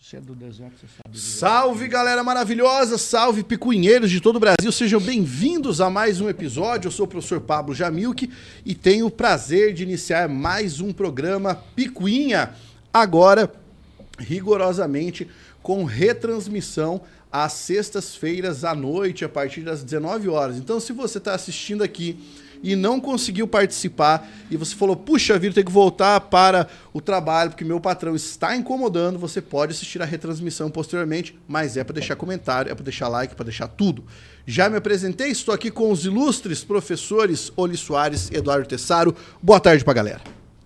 Você é do deserto, você sabe. Salve, galera maravilhosa! Salve, picuinheiros de todo o Brasil! Sejam bem-vindos a mais um episódio. Eu sou o professor Pablo Jamilk e tenho o prazer de iniciar mais um programa Picuinha, agora rigorosamente com retransmissão às sextas-feiras à noite, a partir das 19 horas. Então, se você está assistindo aqui e não conseguiu participar, e você falou, puxa vida, tem que voltar para o trabalho, porque meu patrão está incomodando, você pode assistir a retransmissão posteriormente, mas é para deixar comentário, é para deixar like, é para deixar tudo. Já me apresentei, estou aqui com os ilustres professores Oli Soares e Eduardo Tessaro. Boa tarde para a galera.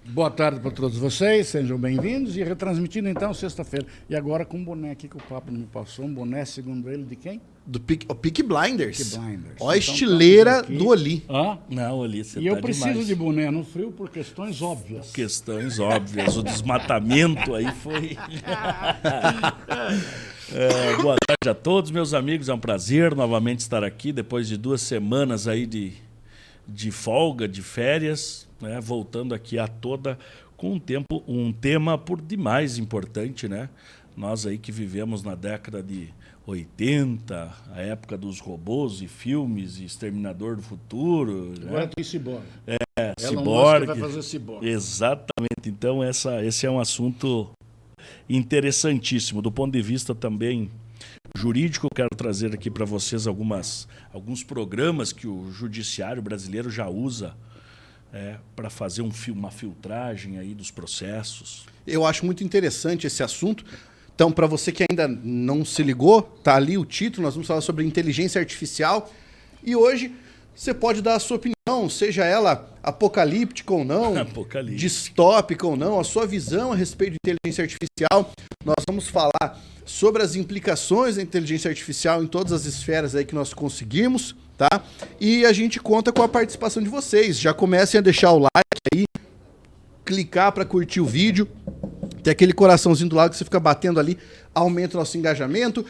Boa tarde para todos vocês, sejam bem-vindos e retransmitindo então sexta-feira. E agora com um boné aqui que o Papo me passou, um boné, segundo ele, de quem? Do Peaky Blinders. Peaky Blinders. Ó a estileira aqui do Oli. Hã? Não, Oli, você E tá eu preciso demais. de boné no frio por questões óbvias. Questões óbvias, o desmatamento aí foi... Boa tarde a todos, meus amigos, é um prazer novamente estar aqui, depois de 2 semanas aí de folga, de férias, né, voltando aqui a toda com um tema por demais importante, né? Nós aí que vivemos na década de 80, a época dos robôs e filmes, e Exterminador do Futuro. Agora Né? tem Cyborg. Elon Cyborg. Musk vai fazer Cyborg. Exatamente. Então, esse é um assunto interessantíssimo. Do ponto de vista também jurídico, eu quero trazer aqui para vocês alguns programas que o judiciário brasileiro já usa para fazer uma filtragem aí dos processos. Eu acho muito interessante esse assunto. Então, para você que ainda não se ligou, tá ali o título, nós vamos falar sobre inteligência artificial. E hoje você pode dar a sua opinião, seja ela apocalíptica ou não, distópica ou não, a sua visão a respeito de inteligência artificial. Nós vamos falar sobre as implicações da inteligência artificial em todas as esferas aí que nós conseguimos, tá? E a gente conta com a participação de vocês. Já comecem a deixar o like aí, clicar para curtir o vídeo. Tem aquele coraçãozinho do lado que você fica batendo ali, aumenta o nosso engajamento.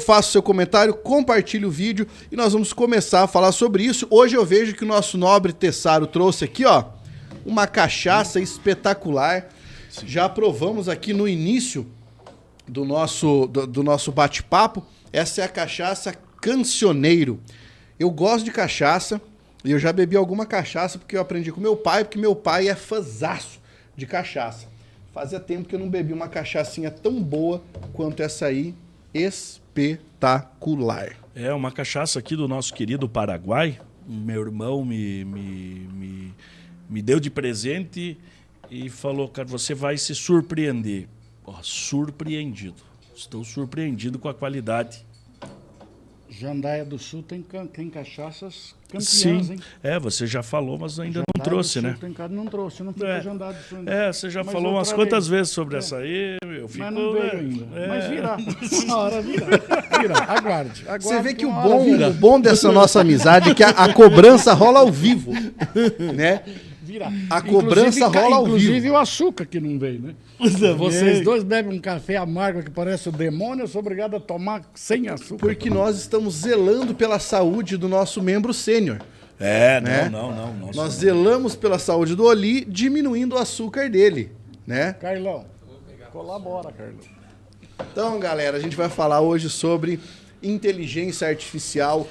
Faça o seu comentário, compartilhe o vídeo e nós vamos começar a falar sobre isso. Hoje eu vejo que o nosso nobre Tessaro trouxe aqui, ó, uma cachaça espetacular. Sim. Já provamos aqui no início do nosso bate-papo. Essa é a cachaça Cancioneiro. Eu gosto de cachaça e eu já bebi alguma cachaça porque eu aprendi com meu pai, porque meu pai é fãzaço de cachaça. Fazia tempo que eu não bebi uma cachaçinha tão boa quanto essa aí, espetacular. É uma cachaça aqui do nosso querido Paraguai. Meu irmão me deu de presente e falou, cara, você vai se surpreender. Ó, surpreendido. Estou surpreendido com a qualidade. Jandaia do Sul tem cachaças campeãs, Sim. hein? Você já falou, mas ainda Jandaia não trouxe, né? Não trouxe, não fica Jandaia do Sul. Você já falou umas quantas vezes sobre essa aí. Mas não veio ainda. Mas virá. Uma hora virá. Aguarde. Você vê que o bom dessa nossa amizade é que a cobrança rola ao vivo, né? Virá. A cobrança rola ao vivo. Inclusive o açúcar que não veio, né? Vocês dois bebem um café amargo que parece o demônio, eu sou obrigado a tomar sem açúcar. Porque nós estamos zelando pela saúde do nosso membro sênior. Né? Não. Nós zelamos pela saúde do Oli, diminuindo o açúcar dele, né? Carlão, colabora, Carlão. Então, galera, a gente vai falar hoje sobre inteligência artificial,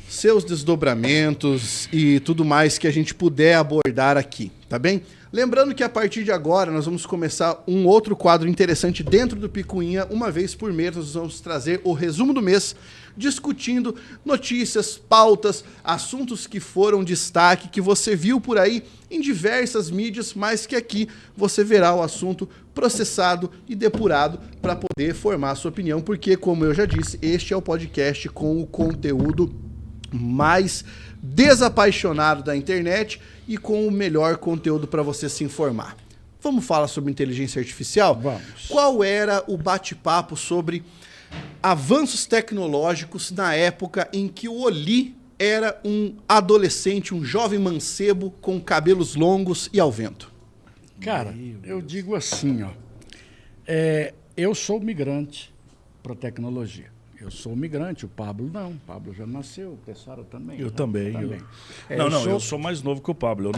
seus desdobramentos e tudo mais que a gente puder abordar aqui, tá bem? Lembrando que a partir de agora nós vamos começar um outro quadro interessante dentro do Picuinha. Uma vez por mês nós vamos trazer o resumo do mês, discutindo notícias, pautas, assuntos que foram destaque, que você viu por aí em diversas mídias, mas que aqui você verá o assunto processado e depurado para poder formar a sua opinião, porque, como eu já disse, este é o podcast com o conteúdo mais desapaixonado da internet e com o melhor conteúdo para você se informar. Vamos falar sobre inteligência artificial? Vamos. Qual era o bate-papo sobre avanços tecnológicos na época em que o Oli era um adolescente, um jovem mancebo com cabelos longos e ao vento? Cara, eu digo assim, ó, eu sou migrante para tecnologia. Eu sou migrante, o Pablo não. O Pablo já nasceu, o Tessaro também. Eu né? também. Eu sou mais novo que o Pablo.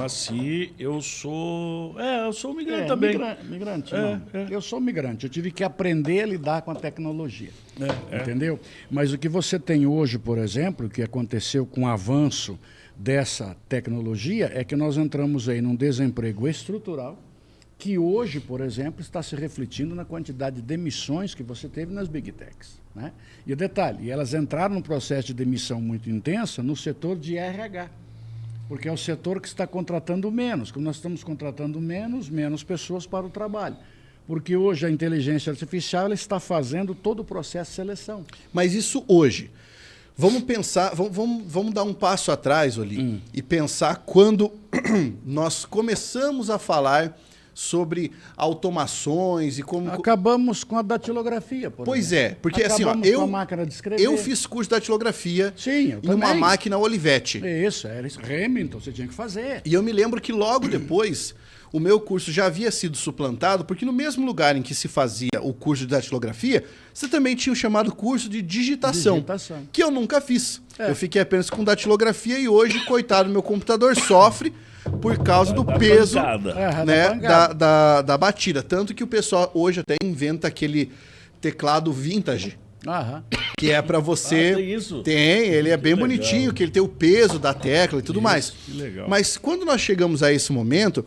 Eu sou migrante também. Migrante, não. Eu sou migrante. Eu tive que aprender a lidar com a tecnologia. Entendeu? Mas o que você tem hoje, por exemplo, o que aconteceu com o avanço dessa tecnologia, é que nós entramos aí num desemprego estrutural, que hoje, por exemplo, está se refletindo na quantidade de demissões que você teve nas Big Techs. Né? E o detalhe, elas entraram num processo de demissão muito intensa no setor de RH, porque é o setor que está contratando menos. Como nós estamos contratando menos pessoas para o trabalho. Porque hoje a inteligência artificial ela está fazendo todo o processo de seleção. Mas isso hoje. Vamos pensar, vamos dar um passo atrás, Oli, e pensar quando nós começamos a falar sobre automações e como... Acabamos com a datilografia, por Pois exemplo. é, porque Acabamos assim, ó, com a máquina de escrever. eu fiz curso de datilografia Sim, eu em uma também. máquina Olivetti. Isso, era isso. Remington, você tinha que fazer. E eu me lembro que logo depois o meu curso já havia sido suplantado, porque no mesmo lugar em que se fazia o curso de datilografia, você também tinha o chamado curso de digitação. Que eu nunca fiz. Eu fiquei apenas com datilografia e hoje, coitado, meu computador sofre por causa do peso, né, da batida. Tanto que o pessoal hoje até inventa aquele teclado vintage. Que é para você... tem isso? Tem, ele é bem legal. Bonitinho, que ele tem o peso da tecla e tudo mais. Que legal. Mas quando nós chegamos a esse momento,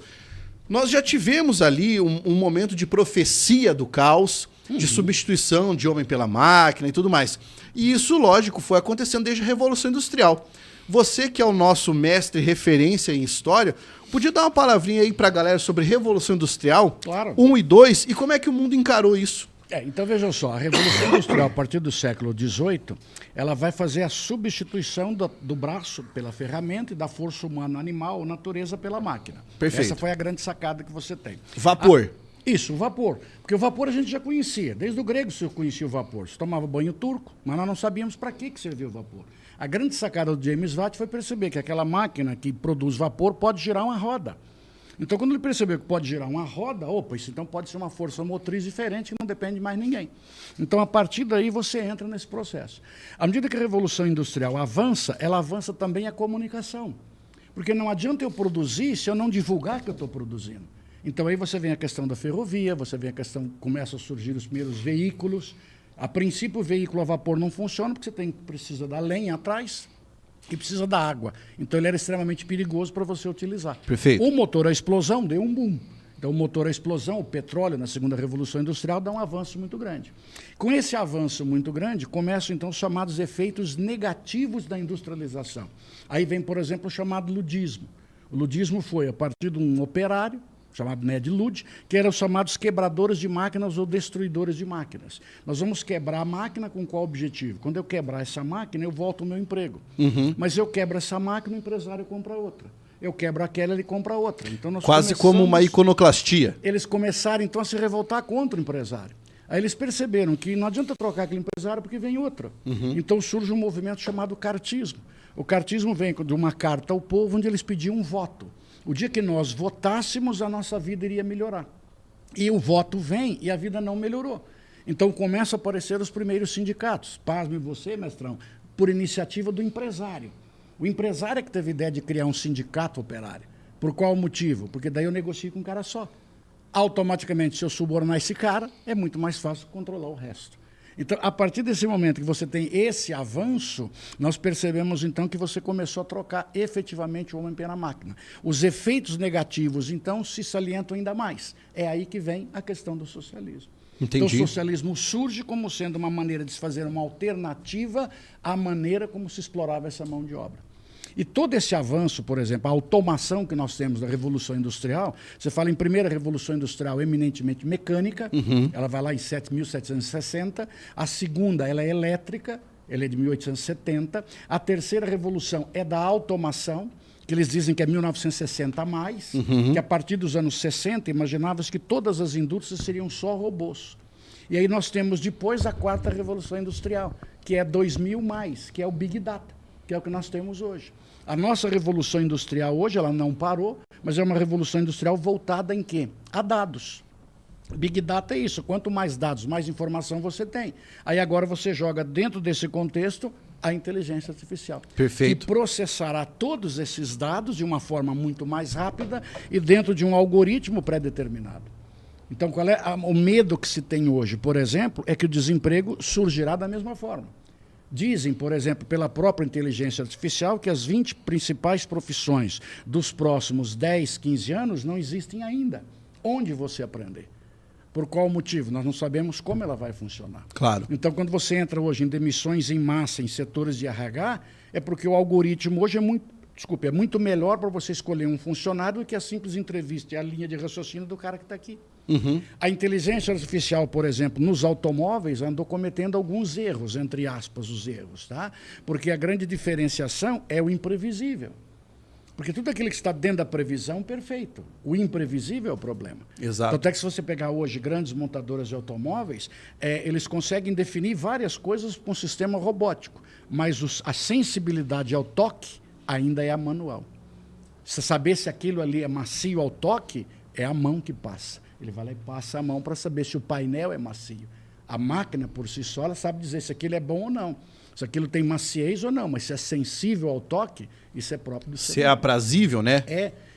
nós já tivemos ali um momento de profecia do caos, de substituição de homem pela máquina e tudo mais. E isso, lógico, foi acontecendo desde a Revolução Industrial. Você que é o nosso mestre referência em história, podia dar uma palavrinha aí para a galera sobre Revolução Industrial, Claro. 1 e 2, e como é que o mundo encarou isso? Então veja só, a Revolução Industrial, a partir do século XVIII, ela vai fazer a substituição do braço pela ferramenta e da força humana animal ou natureza pela máquina. Perfeito. Essa foi a grande sacada que você tem. Vapor. Isso, o vapor. Porque o vapor a gente já conhecia. Desde o grego se conhecia o vapor. Se tomava banho turco, mas nós não sabíamos para que servia o vapor. A grande sacada do James Watt foi perceber que aquela máquina que produz vapor pode girar uma roda. Então, quando ele percebeu que pode girar uma roda, isso então pode ser uma força motriz diferente que não depende de mais ninguém. Então, a partir daí, você entra nesse processo. À medida que a Revolução Industrial avança, ela avança também a comunicação. Porque não adianta eu produzir se eu não divulgar que eu estou produzindo. Então, aí você vem a questão da ferrovia, você vem a questão, começa a surgir os primeiros veículos. A princípio, o veículo a vapor não funciona, porque você precisa da lenha atrás e precisa da água. Então, ele era extremamente perigoso para você utilizar. Perfeito. O motor à explosão deu um boom. Então, o motor à explosão, o petróleo, na segunda Revolução Industrial, dá um avanço muito grande. Com esse avanço muito grande, começam, então, os chamados efeitos negativos da industrialização. Aí vem, por exemplo, o chamado ludismo. O ludismo foi a partir de um operário, chamado Ned Ludd, que eram os chamados quebradores de máquinas ou destruidores de máquinas. Nós vamos quebrar a máquina com qual objetivo? Quando eu quebrar essa máquina, eu volto ao meu emprego. Mas eu quebro essa máquina, o empresário compra outra. Eu quebro aquela, ele compra outra. Então, nós Quase como uma iconoclastia. Eles começaram, então, a se revoltar contra o empresário. Aí eles perceberam que não adianta trocar aquele empresário porque vem outra. Então surge um movimento chamado cartismo. O cartismo vem de uma carta ao povo onde eles pediam um voto. O dia que nós votássemos, a nossa vida iria melhorar. E o voto vem e a vida não melhorou. Então começam a aparecer os primeiros sindicatos. Pasme você, mestrão, por iniciativa do empresário. O empresário é que teve a ideia de criar um sindicato operário. Por qual motivo? Porque daí eu negocio com um cara só. Automaticamente, se eu subornar esse cara, é muito mais fácil controlar o resto. Então, a partir desse momento que você tem esse avanço, nós percebemos, então, que você começou a trocar efetivamente o homem pela máquina. Os efeitos negativos, então, se salientam ainda mais. É aí que vem a questão do socialismo. Entendi. Então, o socialismo surge como sendo uma maneira de se fazer uma alternativa à maneira como se explorava essa mão de obra. E todo esse avanço, por exemplo, a automação que nós temos da Revolução Industrial, você fala em primeira Revolução Industrial eminentemente mecânica, ela vai lá em 1760, a segunda ela é elétrica, ela é de 1870, a terceira Revolução é da automação, que eles dizem que é 1960 a mais, que a partir dos anos 60 imaginava-se que todas as indústrias seriam só robôs. E aí nós temos depois a quarta Revolução Industrial, que é 2000 mais, que é o Big Data, que é o que nós temos hoje. A nossa Revolução Industrial hoje, ela não parou, mas é uma Revolução Industrial voltada em quê? A dados. Big Data é isso. Quanto mais dados, mais informação você tem. Aí agora você joga dentro desse contexto a inteligência artificial. Perfeito. Que processará todos esses dados de uma forma muito mais rápida e dentro de um algoritmo pré-determinado. Então, qual é o medo que se tem hoje, por exemplo, é que o desemprego surgirá da mesma forma. Dizem, por exemplo, pela própria inteligência artificial, que as 20 principais profissões dos próximos 10, 15 anos não existem ainda. Onde você aprender? Por qual motivo? Nós não sabemos como ela vai funcionar. Claro. Então, quando você entra hoje em demissões em massa em setores de RH, é porque o algoritmo hoje é muito melhor para você escolher um funcionário do que a simples entrevista e a linha de raciocínio do cara que está aqui. Uhum. A inteligência artificial, por exemplo, nos automóveis, andou cometendo alguns erros, entre aspas, os erros, tá? Porque a grande diferenciação é o imprevisível. Porque tudo aquilo que está dentro da previsão, perfeito. O imprevisível é o problema. Exato. Tanto é que se você pegar hoje grandes montadoras de automóveis, eles conseguem definir várias coisas com um sistema robótico, mas a sensibilidade ao toque ainda é a manual. Se saber se aquilo ali é macio ao toque, é a mão que passa. Ele vai lá e passa a mão para saber se o painel é macio. A máquina, por si só, ela sabe dizer se aquilo é bom ou não. Se aquilo tem maciez ou não, mas se é sensível ao toque, isso é próprio do ser humano. Se é aprazível, né?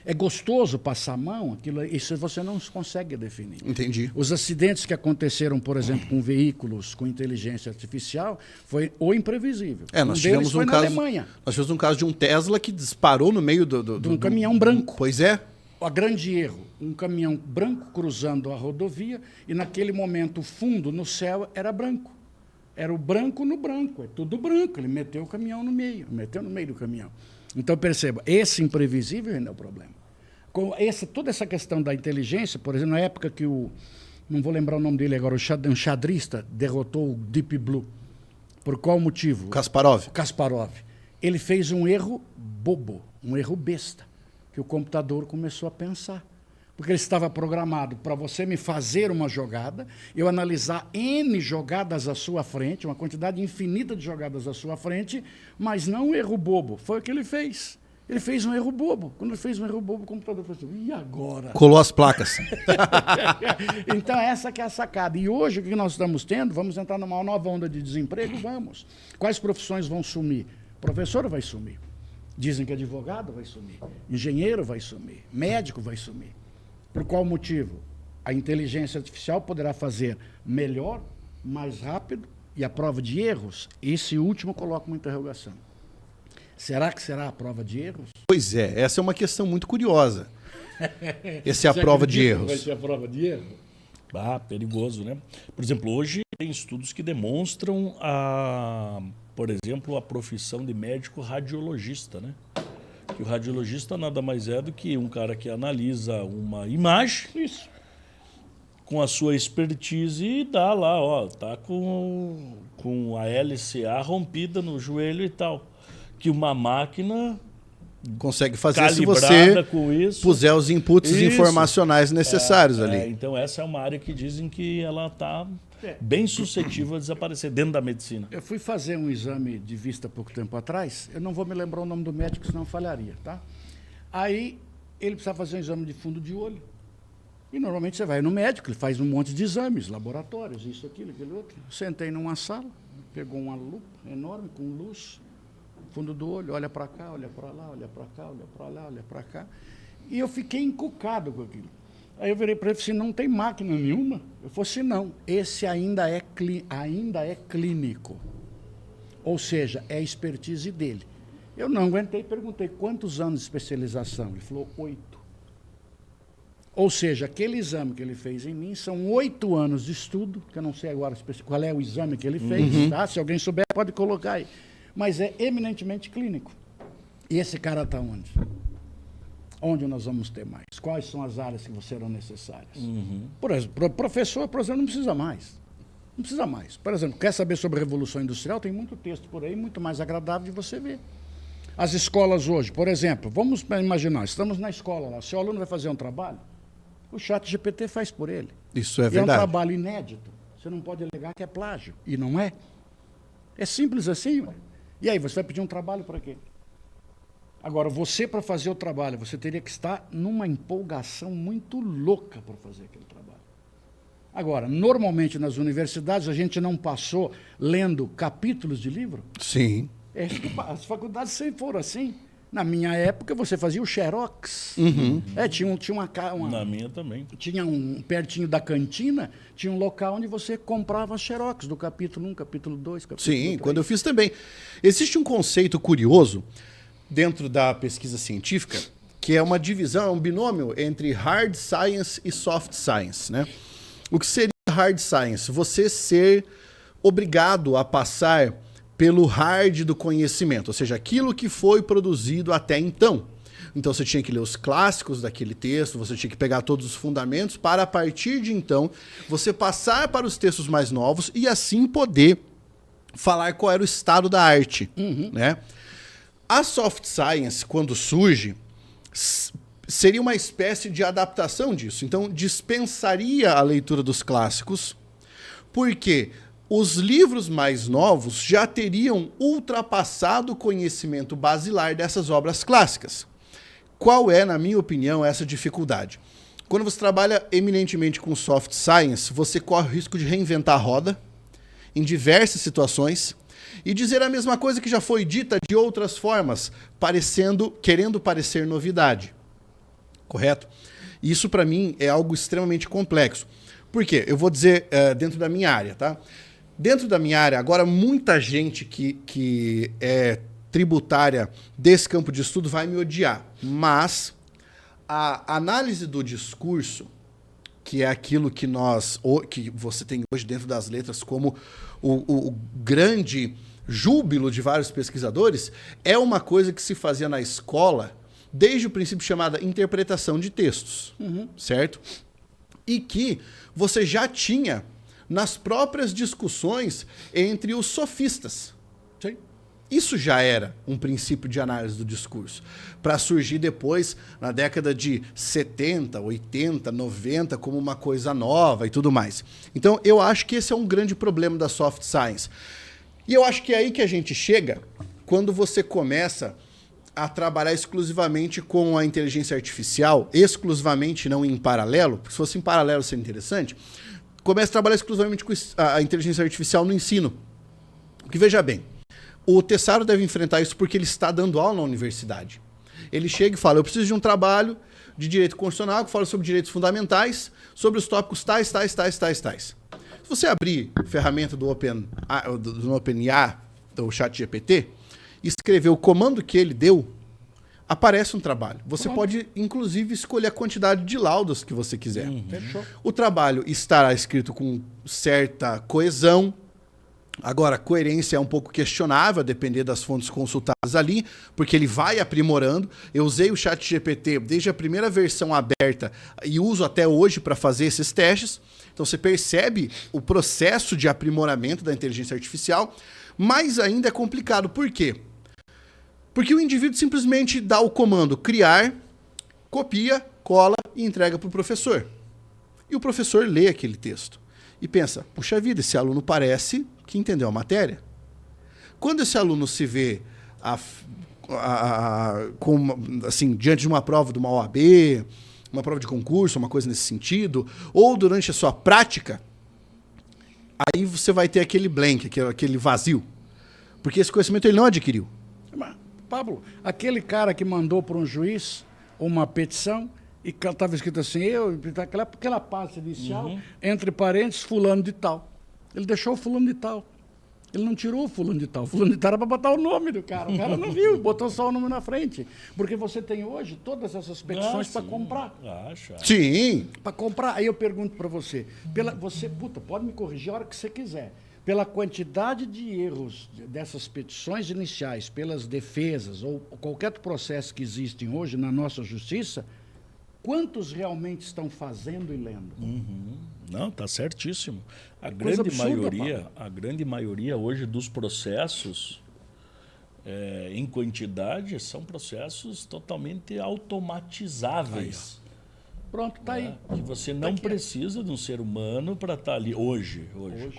É gostoso passar a mão, isso você não consegue definir. Entendi. Os acidentes que aconteceram, por exemplo, com veículos com inteligência artificial, foi o imprevisível. Nós tivemos foi na Alemanha. Nós tivemos um caso de um Tesla que disparou no meio de um caminhão branco. Pois é. O grande erro, um caminhão branco cruzando a rodovia e naquele momento o fundo no céu era branco. Era o branco no branco, é tudo branco. Ele meteu o caminhão no meio, meteu no meio do caminhão. Então, perceba, esse imprevisível ainda é o problema. Toda essa questão da inteligência, por exemplo, na época que não vou lembrar o nome dele agora, um xadrista derrotou o Deep Blue. Por qual motivo? Kasparov. Kasparov. Ele fez um erro bobo, um erro besta, que o computador começou a pensar. Porque ele estava programado para você me fazer uma jogada, eu analisar N jogadas à sua frente, uma quantidade infinita de jogadas à sua frente, mas não um erro bobo. Foi o que ele fez. Ele fez um erro bobo. Quando ele fez um erro bobo, o computador falou assim, e agora? Colou as placas. Então, essa que é a sacada. E hoje, o que nós estamos tendo? Vamos entrar numa nova onda de desemprego? Vamos. Quais profissões vão sumir? Professor vai sumir. Dizem que advogado vai sumir. Engenheiro vai sumir. Médico vai sumir. Por qual motivo? A inteligência artificial poderá fazer melhor, mais rápido, e a prova de erros? Esse último coloca uma interrogação. Será que será a prova de erros? Pois é, essa é uma questão muito curiosa. Essa é a prova de erros. Vai ser a prova de erro? Perigoso, né? Por exemplo, hoje tem estudos que demonstram, por exemplo, a profissão de médico radiologista, né? Que o radiologista nada mais é do que um cara que analisa uma imagem com a sua expertise e dá lá, tá com a LCA rompida no joelho e tal. Que uma máquina consegue fazer se calibrada você com isso, puser os inputs informacionais necessários ali. Então essa é uma área que dizem que ela está bem suscetível a desaparecer dentro da medicina. Eu fui fazer um exame de vista há pouco tempo atrás, eu não vou me lembrar o nome do médico, senão eu falharia, tá? Aí ele precisava fazer um exame de fundo de olho. E normalmente você vai no médico, ele faz um monte de exames, laboratórios, isso, aquilo, aquilo outro. Sentei numa sala, pegou uma lupa enorme com luz, fundo do olho, olha para cá, olha para lá, olha para cá, olha para lá, olha para cá. E eu fiquei encucado com aquilo. Aí eu virei para ele e falei, não tem máquina nenhuma? Eu falei assim, não, esse ainda é clínico. Ou seja, é a expertise dele. Eu não aguentei e perguntei, quantos anos de especialização? Ele falou, 8. Ou seja, aquele exame que ele fez em mim são 8 anos de estudo, que eu não sei agora qual é o exame que ele fez, tá? Se alguém souber, pode colocar aí. Mas é eminentemente clínico. E esse cara está onde? Onde nós vamos ter mais? Quais são as áreas que serão necessárias? Por exemplo, professor, por exemplo, não precisa mais. Não precisa mais. Por exemplo, quer saber sobre a Revolução Industrial? Tem muito texto por aí, muito mais agradável de você ver. As escolas hoje, por exemplo, vamos imaginar, estamos na escola lá, seu aluno vai fazer um trabalho, o ChatGPT faz por ele. Isso é e verdade. É um trabalho inédito. Você não pode alegar que é plágio. E não é. É simples assim. Ué. E aí, você vai pedir um trabalho para quê? Agora, você, para fazer o trabalho, você teria que estar numa empolgação muito louca para fazer aquele trabalho. Agora, normalmente nas universidades a gente não passou lendo capítulos de livro. Sim. As faculdades sempre foram assim. Na minha época, você fazia o xerox. Tinha uma... Na minha também. Tinha pertinho da cantina, tinha um local onde você comprava xerox do capítulo 1, capítulo 2, capítulo 3. Sim, quando eu fiz também. Existe um conceito curioso dentro da pesquisa científica, que é uma divisão, é um binômio entre hard science e soft science, né? O que seria hard science? Você ser obrigado a passar pelo hard do conhecimento, ou seja, aquilo que foi produzido até então. Então você tinha que ler os clássicos daquele texto, você tinha que pegar todos os fundamentos para, a partir de então, você passar para os textos mais novos e assim poder falar qual era o estado da arte, né? A soft science, quando surge, seria uma espécie de adaptação disso. Então, dispensaria a leitura dos clássicos, porque os livros mais novos já teriam ultrapassado o conhecimento basilar dessas obras clássicas. Qual é, na minha opinião, essa dificuldade? Quando você trabalha eminentemente com soft science, você corre o risco de reinventar a roda em diversas situações e dizer a mesma coisa que já foi dita de outras formas, querendo parecer novidade. Correto? Isso, para mim, é algo extremamente complexo. Por quê? Eu vou dizer dentro da minha área, tá? Dentro da minha área, agora, muita gente que é tributária desse campo de estudo vai me odiar. Mas a análise do discurso, que é aquilo que você tem hoje dentro das letras como o grande júbilo de vários pesquisadores, é uma coisa que se fazia na escola desde o princípio, chamada interpretação de textos, certo? E que você já tinha nas próprias discussões entre os sofistas. Sim. Isso já era um princípio de análise do discurso, para surgir depois, na década de 70, 80, 90, como uma coisa nova e tudo mais. Então, eu acho que esse é um grande problema da soft science. E eu acho que é aí que a gente chega quando você começa a trabalhar exclusivamente com a inteligência artificial, exclusivamente, não em paralelo, porque se fosse em paralelo seria interessante, começa a trabalhar exclusivamente com a inteligência artificial no ensino. Porque, veja bem, o Tessaro deve enfrentar isso porque ele está dando aula na universidade. Ele chega e fala, eu preciso de um trabalho de direito constitucional que fala sobre direitos fundamentais, sobre os tópicos tais. Se você abrir a ferramenta do OpenIA, do ChatGPT, e escrever o comando que ele deu, aparece um trabalho. Você pode, inclusive, escolher a quantidade de laudas que você quiser. O trabalho estará escrito com certa coesão. Agora, coerência é um pouco questionável, a depender das fontes consultadas ali, porque ele vai aprimorando. Eu usei o ChatGPT desde a primeira versão aberta e uso até hoje para fazer esses testes. Então, você percebe o processo de aprimoramento da inteligência artificial, mas ainda é complicado. Por quê? Porque o indivíduo simplesmente dá o comando criar, copia, cola e entrega para o professor. E o professor lê aquele texto e pensa, puxa vida, esse aluno parece que entendeu a matéria. Quando esse aluno se vê diante de uma prova de uma OAB, uma prova de concurso, uma coisa nesse sentido, ou durante a sua prática, aí você vai ter aquele blank, aquele vazio. Porque esse conhecimento ele não adquiriu. Pablo, aquele cara que mandou para um juiz uma petição e estava escrito assim, aquela parte inicial, entre parênteses, fulano de tal. Ele deixou o fulano de tal. Ele não tirou o fulano de tal. O fulano de tal era para botar o nome do cara. O cara não viu, botou só o nome na frente. Porque você tem hoje todas essas petições para comprar. Sim. Para comprar. Aí eu pergunto para você, pode me corrigir a hora que você quiser. Pela quantidade de erros dessas petições iniciais, pelas defesas ou qualquer outro processo que existem hoje na nossa justiça, quantos realmente estão fazendo e lendo? Não, está certíssimo. A grande maioria hoje dos processos, em quantidade, são processos totalmente automatizáveis. Pronto, tá aí. Que você não precisa de um ser humano para estar ali hoje,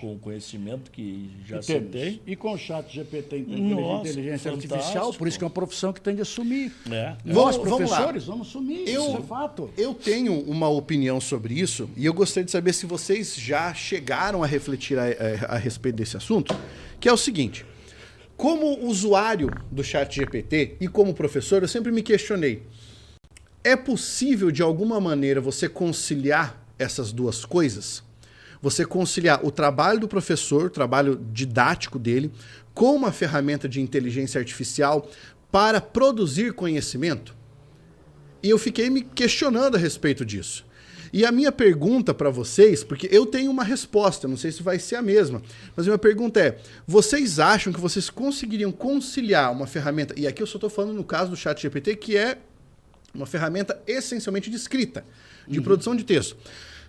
com o conhecimento que já se tem. E com o chat GPT, Nossa, inteligência artificial, fantástico. por isso que é uma profissão que tem de assumir. Vamos Nós, lá. professores, vamos assumir, isso é fato. Eu tenho uma opinião sobre isso e eu gostaria de saber se vocês já chegaram a refletir a respeito desse assunto, que é o seguinte: como usuário do chat GPT e como professor, eu sempre me questionei, é possível de alguma maneira você conciliar essas duas coisas? Você conciliar o trabalho do professor, o trabalho didático dele, com uma ferramenta de inteligência artificial para produzir conhecimento? E eu fiquei me questionando a respeito disso. E a minha pergunta para vocês, porque eu tenho uma resposta, não sei se vai ser a mesma, mas a minha pergunta é, vocês acham que vocês conseguiriam conciliar uma ferramenta, e aqui eu só estou falando no caso do ChatGPT, que é uma ferramenta essencialmente de escrita, de produção de texto.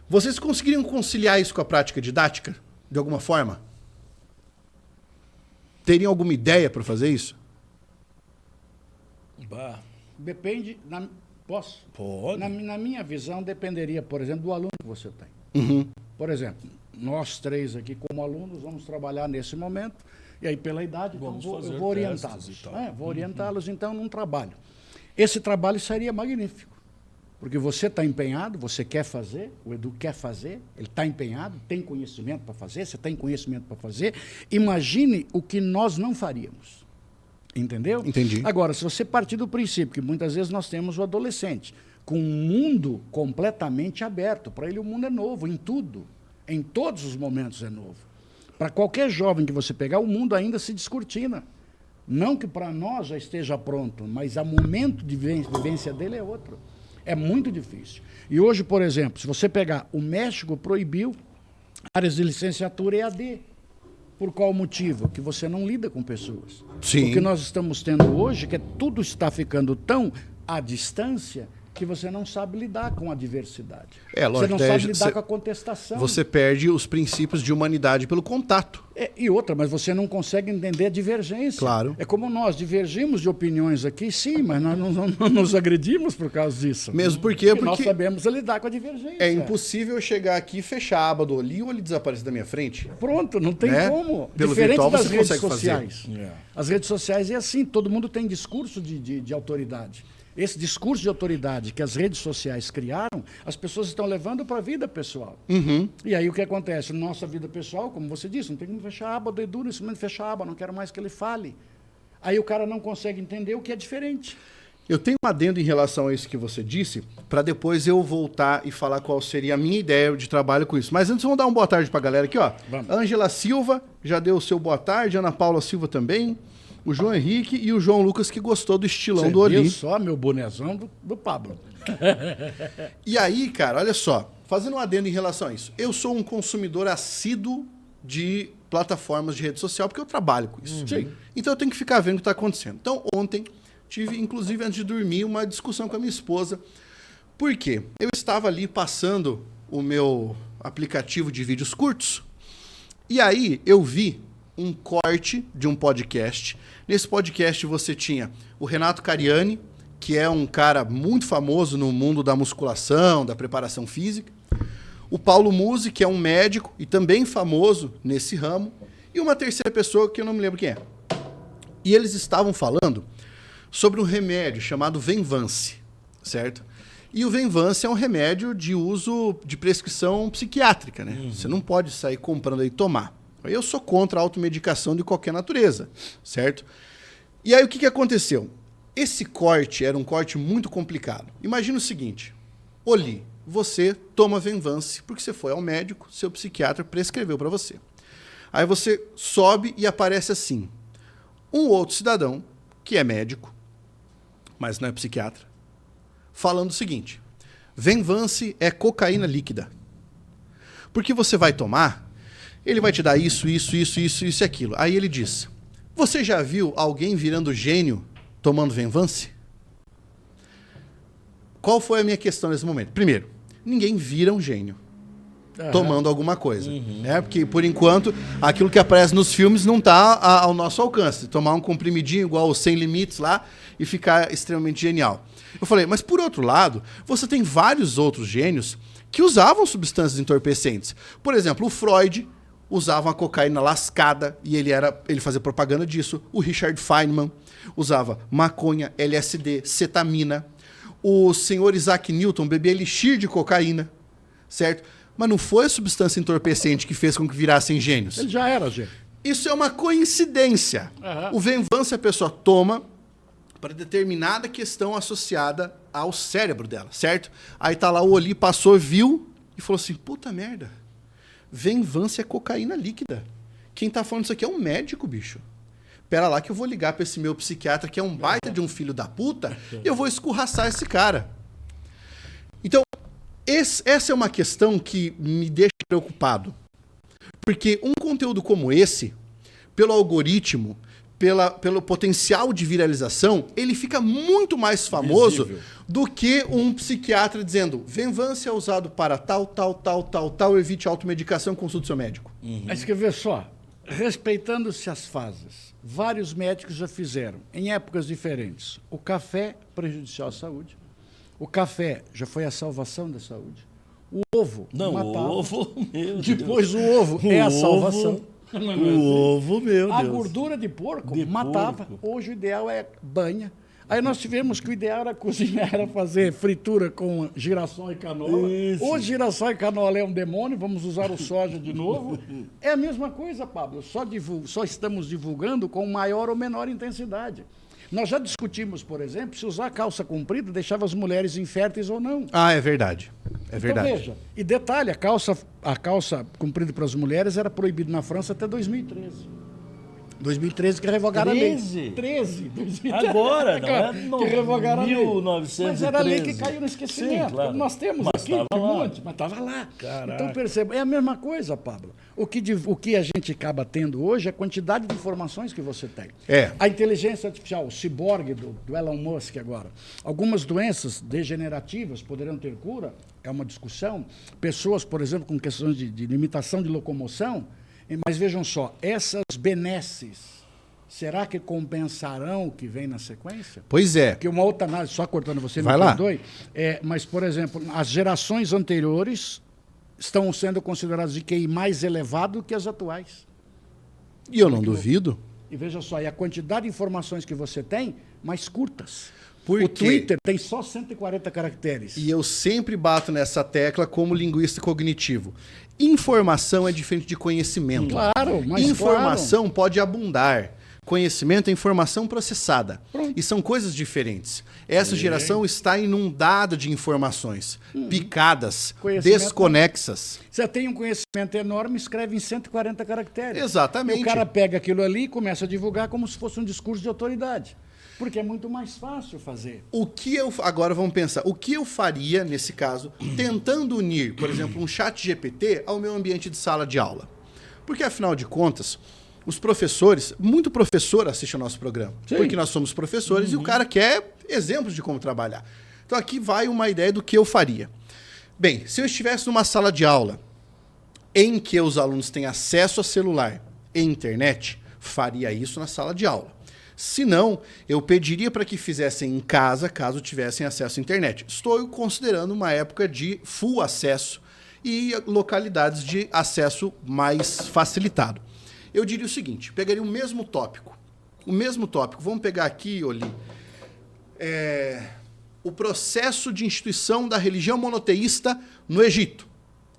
Vocês conseguiriam conciliar isso com a prática didática, de alguma forma? Teriam alguma ideia para fazer isso? Depende, posso? Pode. Na minha visão, dependeria, por exemplo, do aluno que você tem. Por exemplo, nós três aqui como alunos vamos trabalhar nesse momento, e aí pela idade Vamos então, fazer eu vou testes orientá-los. e tal. Vou orientá-los então num trabalho. Esse trabalho seria magnífico, porque você está empenhado, você quer fazer, o Edu quer fazer, ele está empenhado, tem conhecimento para fazer, você tem conhecimento para fazer. Imagine o que nós não faríamos. Entendeu? Entendi. Agora, se você partir do princípio que muitas vezes nós temos o adolescente com um mundo completamente aberto, para ele o mundo é novo em tudo, em todos os momentos é novo. Para qualquer jovem que você pegar, o mundo ainda se descortina. Não que para nós já esteja pronto, mas o momento de vivência dele é outro. É muito difícil. E hoje, por exemplo, se você pegar, o México proibiu áreas de licenciatura EAD. Por qual motivo? Que você não lida com pessoas. Sim. O que nós estamos tendo hoje, que tudo está ficando tão à distância, que você não sabe lidar com a diversidade. Lógico, você não sabe lidar com a contestação. Você perde os princípios de humanidade pelo contato. E outra, mas você não consegue entender a divergência. Claro. É como nós divergimos de opiniões aqui, sim, mas nós não nos agredimos por causa disso. Mesmo porque nós sabemos lidar com a divergência. É impossível eu chegar aqui e fechar a aba do Oli ou ele desaparecer da minha frente. Pronto, não tem como. Pelo Diferente virtual das você redes consegue sociais. fazer. As redes sociais é assim, todo mundo tem discurso de autoridade. Esse discurso de autoridade que as redes sociais criaram, as pessoas estão levando para a vida pessoal. E aí o que acontece? Nossa vida pessoal, como você disse, não tem como fechar a aba do Edu, nesse momento fechar a aba, não quero mais que ele fale. Aí o cara não consegue entender o que é diferente. Eu tenho um adendo em relação a isso que você disse, para depois eu voltar e falar qual seria a minha ideia de trabalho com isso. Mas antes vamos dar uma boa tarde para a galera aqui, ó. Ângela Silva já deu o seu boa tarde, Ana Paula Silva também. O João Henrique e o João Lucas, que gostou do estilão do Oli. Você viu só meu bonezão do Pablo. E aí, cara, olha só, fazendo um adendo em relação a isso. Eu sou um consumidor assíduo de plataformas de rede social, porque eu trabalho com isso. Sim. Então eu tenho que ficar vendo o que está acontecendo. Então ontem tive, inclusive antes de dormir, uma discussão com a minha esposa. Por quê? Eu estava ali passando o meu aplicativo de vídeos curtos, e aí eu vi um corte de um podcast. Nesse podcast você tinha o Renato Cariani, que é um cara muito famoso no mundo da musculação, da preparação física. O Paulo Musi, que é um médico e também famoso nesse ramo. E uma terceira pessoa que eu não me lembro quem é. E eles estavam falando sobre um remédio chamado Venvance, certo? E o Venvance é um remédio de uso de prescrição psiquiátrica, né? Você não pode sair comprando e tomar. Eu sou contra a automedicação de qualquer natureza, certo? E aí o que aconteceu? Esse corte era um corte muito complicado. Imagina o seguinte, Oli, você toma Venvance porque você foi ao médico, seu psiquiatra prescreveu para você. Aí você sobe e aparece assim, um outro cidadão, que é médico, mas não é psiquiatra, falando o seguinte, Venvance é cocaína líquida. Porque você vai tomar, ele vai te dar isso e aquilo. Aí ele diz, você já viu alguém virando gênio tomando Venvance? Qual foi a minha questão nesse momento? Primeiro, ninguém vira um gênio. tomando alguma coisa. Né? Porque, por enquanto, aquilo que aparece nos filmes não está ao nosso alcance. Tomar um comprimidinho igual o Sem Limites lá e ficar extremamente genial. Eu falei, mas por outro lado, você tem vários outros gênios que usavam substâncias entorpecentes. Por exemplo, o Freud usava uma cocaína lascada e ele fazia propaganda disso. O Richard Feynman usava maconha, LSD, cetamina. O senhor Isaac Newton bebia elixir de cocaína, certo? Mas não foi a substância entorpecente que fez com que virassem gênios. Ele já era gênio. Isso é uma coincidência. O Venvance a pessoa toma para determinada questão associada ao cérebro dela, certo? Aí tá lá o Oli, passou, viu e falou assim, puta merda, Venvance é cocaína líquida. Quem tá falando isso aqui é um médico, bicho. Pera lá que eu vou ligar para esse meu psiquiatra que é um baita de um filho da puta e eu vou escorraçar esse cara. Então, essa é uma questão que me deixa preocupado. Porque um conteúdo como esse, pelo algoritmo, pelo potencial de viralização, ele fica muito mais famoso do que um psiquiatra dizendo Venvance é usado para tal, evite automedicação, consulte seu médico. Mas quer ver só, respeitando-se as fases, vários médicos já fizeram, em épocas diferentes, o café prejudicial à saúde, o café já foi a salvação da saúde, o ovo matava. O ovo, meu Depois Deus. o ovo é a salvação. O ovo, meu A Deus. gordura de porco De matava. porco. Hoje o ideal é banha. Aí nós tivemos que o ideal era cozinhar, era fazer fritura com girassol e canola. Isso. Hoje girassol e canola é um demônio, vamos usar o soja de novo. É a mesma coisa, Pablo, só estamos divulgando com maior ou menor intensidade. Nós já discutimos, por exemplo, se usar calça comprida deixava as mulheres inférteis ou não. Ah, é verdade. É verdade. Então veja, e detalhe, a calça comprida para as mulheres era proibida na França até 2013. 2013 que revogaram 13? a lei. 13. 2013. Agora, não é? Que revogaram a lei. 1913. Mas era a lei que caiu no esquecimento. Sim, claro. Nós temos Mas aqui estava um lá. monte, mas estava lá. Caraca. Então perceba, é a mesma coisa, Pablo. O que a gente acaba tendo hoje é a quantidade de informações que você tem. É. A inteligência artificial, o ciborgue do Elon Musk agora. Algumas doenças degenerativas poderão ter cura, é uma discussão. Pessoas, por exemplo, com questões de limitação de locomoção, mas vejam só, essas benesses, será que compensarão o que vem na sequência? Pois é. Porque uma outra análise, só cortando você, Vai me lá. perdoe, mas, por exemplo, as gerações anteriores estão sendo consideradas de QI mais elevado que as atuais. E eu não duvido. E veja só, e a quantidade de informações que você tem, mais curtas. Por O quê? Twitter tem só 140 caracteres. E eu sempre bato nessa tecla como linguista cognitivo. Informação é diferente de conhecimento. Claro, mas informação pode abundar. Conhecimento é informação processada. Pronto. E são coisas diferentes. Essa geração está inundada de informações, picadas, Conhecimento desconexas. Você tem um conhecimento enorme, escreve em 140 caracteres. Exatamente. E o cara pega aquilo ali e começa a divulgar como se fosse um discurso de autoridade. Porque é muito mais fácil fazer. Agora vamos pensar, o que eu faria, nesse caso, tentando unir, por exemplo, um chat GPT ao meu ambiente de sala de aula? Porque, afinal de contas, os professores, muito professor assiste ao nosso programa. Sim. Porque nós somos professores e o cara quer exemplos de como trabalhar. Então aqui vai uma ideia do que eu faria. Bem, se eu estivesse numa sala de aula em que os alunos têm acesso a celular e internet, faria isso na sala de aula. Se não, eu pediria para que fizessem em casa, caso tivessem acesso à internet. Estou considerando uma época de full acesso e localidades de acesso mais facilitado. Eu diria o seguinte, pegaria o mesmo tópico. Vamos pegar aqui, Oli, o processo de instituição da religião monoteísta no Egito.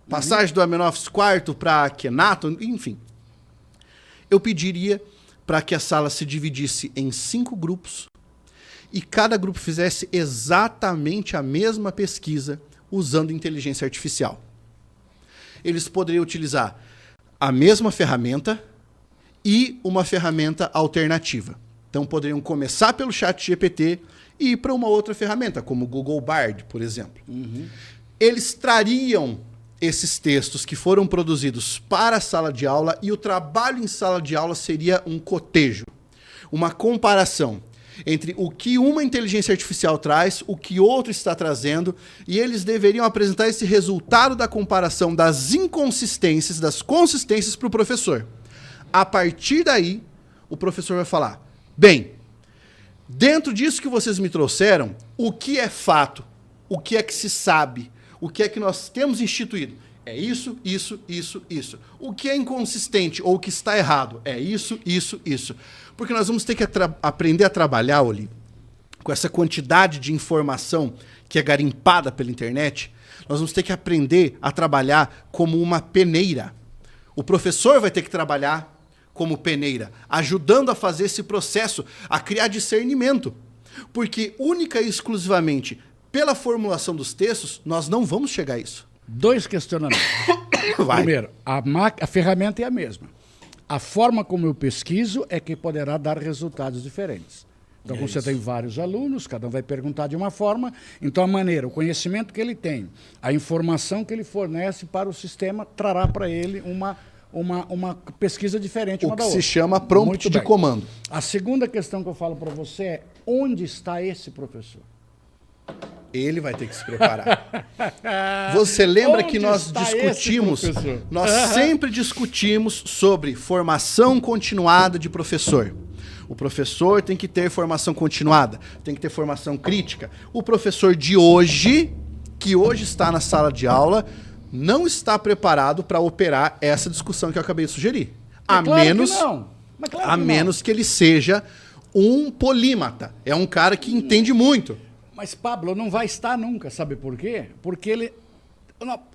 Passagem do Amenófis IV para Akhenaton, enfim. Eu pediria para que a sala se dividisse em 5 grupos e cada grupo fizesse exatamente a mesma pesquisa usando inteligência artificial. Eles poderiam utilizar a mesma ferramenta e uma ferramenta alternativa. Então, poderiam começar pelo ChatGPT e ir para uma outra ferramenta, como o Google Bard, por exemplo. Eles trariam esses textos que foram produzidos para a sala de aula e o trabalho em sala de aula seria um cotejo, uma comparação. entre o que uma inteligência artificial traz, o que outro está trazendo, e eles deveriam apresentar esse resultado da comparação das inconsistências, das consistências para o professor. A partir daí, o professor vai falar, bem, dentro disso que vocês me trouxeram, o que é fato? O que é que se sabe? O que é que nós temos instituído? É isso, isso, isso, isso. O que é inconsistente ou o que está errado? É isso, isso, isso. Porque nós vamos ter que aprender a trabalhar, Oli, com essa quantidade de informação que é garimpada pela internet. Nós vamos ter que aprender a trabalhar como uma peneira. O professor vai ter que trabalhar como peneira, ajudando a fazer esse processo, a criar discernimento. Porque única e exclusivamente pela formulação dos textos, nós não vamos chegar a isso. 2 questionamentos. Primeiro, a ferramenta é a mesma. A forma como eu pesquiso é que poderá dar resultados diferentes. Então, como você tem vários alunos, cada um vai perguntar de uma forma, então a maneira, o conhecimento que ele tem, a informação que ele fornece para o sistema, trará para ele uma pesquisa diferente uma da outra. O que se chama prompt de comando. A segunda questão que eu falo para você é, onde está esse professor? Ele vai ter que se preparar. Você lembra que nós discutimos, nós sempre discutimos sobre formação continuada de professor. O professor tem que ter formação continuada, tem que ter formação crítica. O professor de hoje, que hoje está na sala de aula, não está preparado para operar essa discussão que eu acabei de sugerir. A menos que ele seja um polímata. É um cara que entende muito. Mas, Pablo, não vai estar nunca, sabe por quê? Porque ele...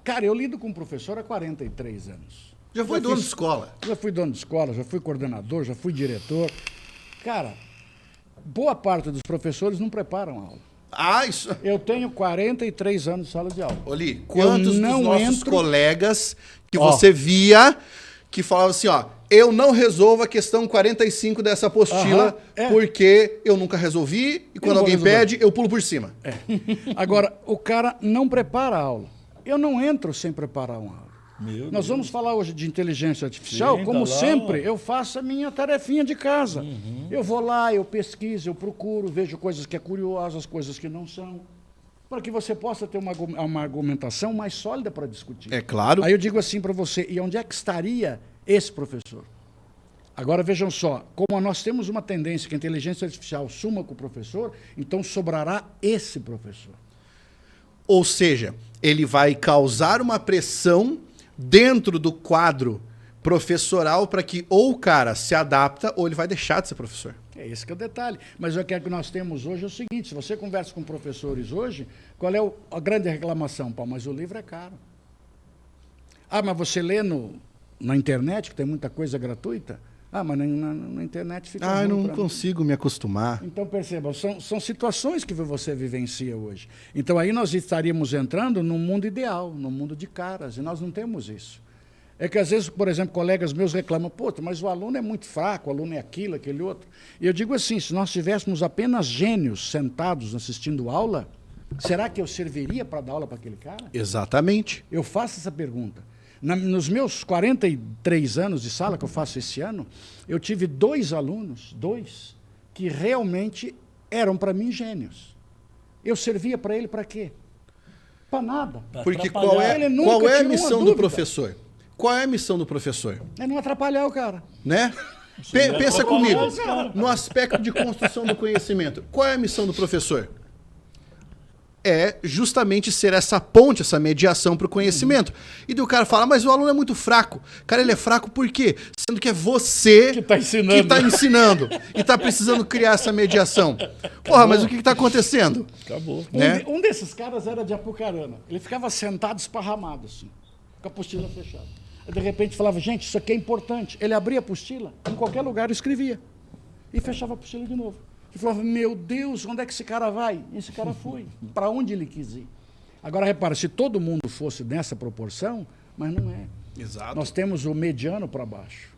Cara, eu lido com um professor há 43 anos. Já foi dono de escola? Já fui dono de escola, já fui coordenador, já fui diretor. Cara, boa parte dos professores não preparam aula. Isso... Eu tenho 43 anos de sala de aula. Oli, quantos dos nossos colegas que você via que falavam assim, eu não resolvo a questão 45 dessa apostila porque eu nunca resolvi e quando alguém pede, eu pulo por cima. Agora, o cara não prepara a aula. Eu não entro sem preparar uma aula. Nós vamos falar hoje de inteligência artificial, como sempre, eu faço a minha tarefinha de casa. Eu vou lá, eu pesquiso, eu procuro, vejo coisas que é curiosas, coisas que não são, para que você possa ter uma argumentação mais sólida para discutir. É claro. Aí eu digo assim para você, e onde é que estaria esse professor? Agora vejam só, como nós temos uma tendência que a inteligência artificial suma com o professor, então sobrará esse professor. Ou seja, ele vai causar uma pressão dentro do quadro professoral para que ou o cara se adapta ou ele vai deixar de ser professor. É esse que é o detalhe. Mas o que nós temos hoje é o seguinte, se você conversa com professores hoje, qual é a grande reclamação? Pô, mas o livro é caro. Mas você lê na internet, que tem muita coisa gratuita? Mas na internet fica... eu não consigo me acostumar. Então, percebam, são situações que você vivencia hoje. Então, aí nós estaríamos entrando num mundo ideal, num mundo de caras, e nós não temos isso. É que, às vezes, por exemplo, colegas meus reclamam, mas o aluno é muito fraco, o aluno é aquilo, aquele outro. E eu digo assim, se nós tivéssemos apenas gênios sentados assistindo aula, será que eu serviria para dar aula para aquele cara? Exatamente. Eu faço essa pergunta. Nos meus 43 anos de sala, que eu faço esse ano, eu tive 2 alunos, que realmente eram para mim gênios. Eu servia para ele para quê? Para nada. Porque qual é a missão do professor? Qual é a missão do professor? É não atrapalhar o cara. Né? Pensa comigo, no aspecto de construção do conhecimento. Qual é a missão do professor? É justamente ser essa ponte, essa mediação para o conhecimento. E daí o cara fala, mas o aluno é muito fraco. Cara, ele é fraco por quê? Sendo que é você que está ensinando e está precisando criar essa mediação. Porra, mas o que está acontecendo? Acabou. Né? Um desses caras era de Apucarana. Ele ficava sentado esparramado, assim, com a apostila fechada. Aí, de repente, falava, gente, isso aqui é importante. Ele abria a apostila, em qualquer lugar escrevia. E fechava a apostila de novo. E falava, meu Deus, onde é que esse cara vai? E esse cara foi, para onde ele quis ir. Agora, repara, se todo mundo fosse nessa proporção, mas não é. Exato. Nós temos o mediano para baixo.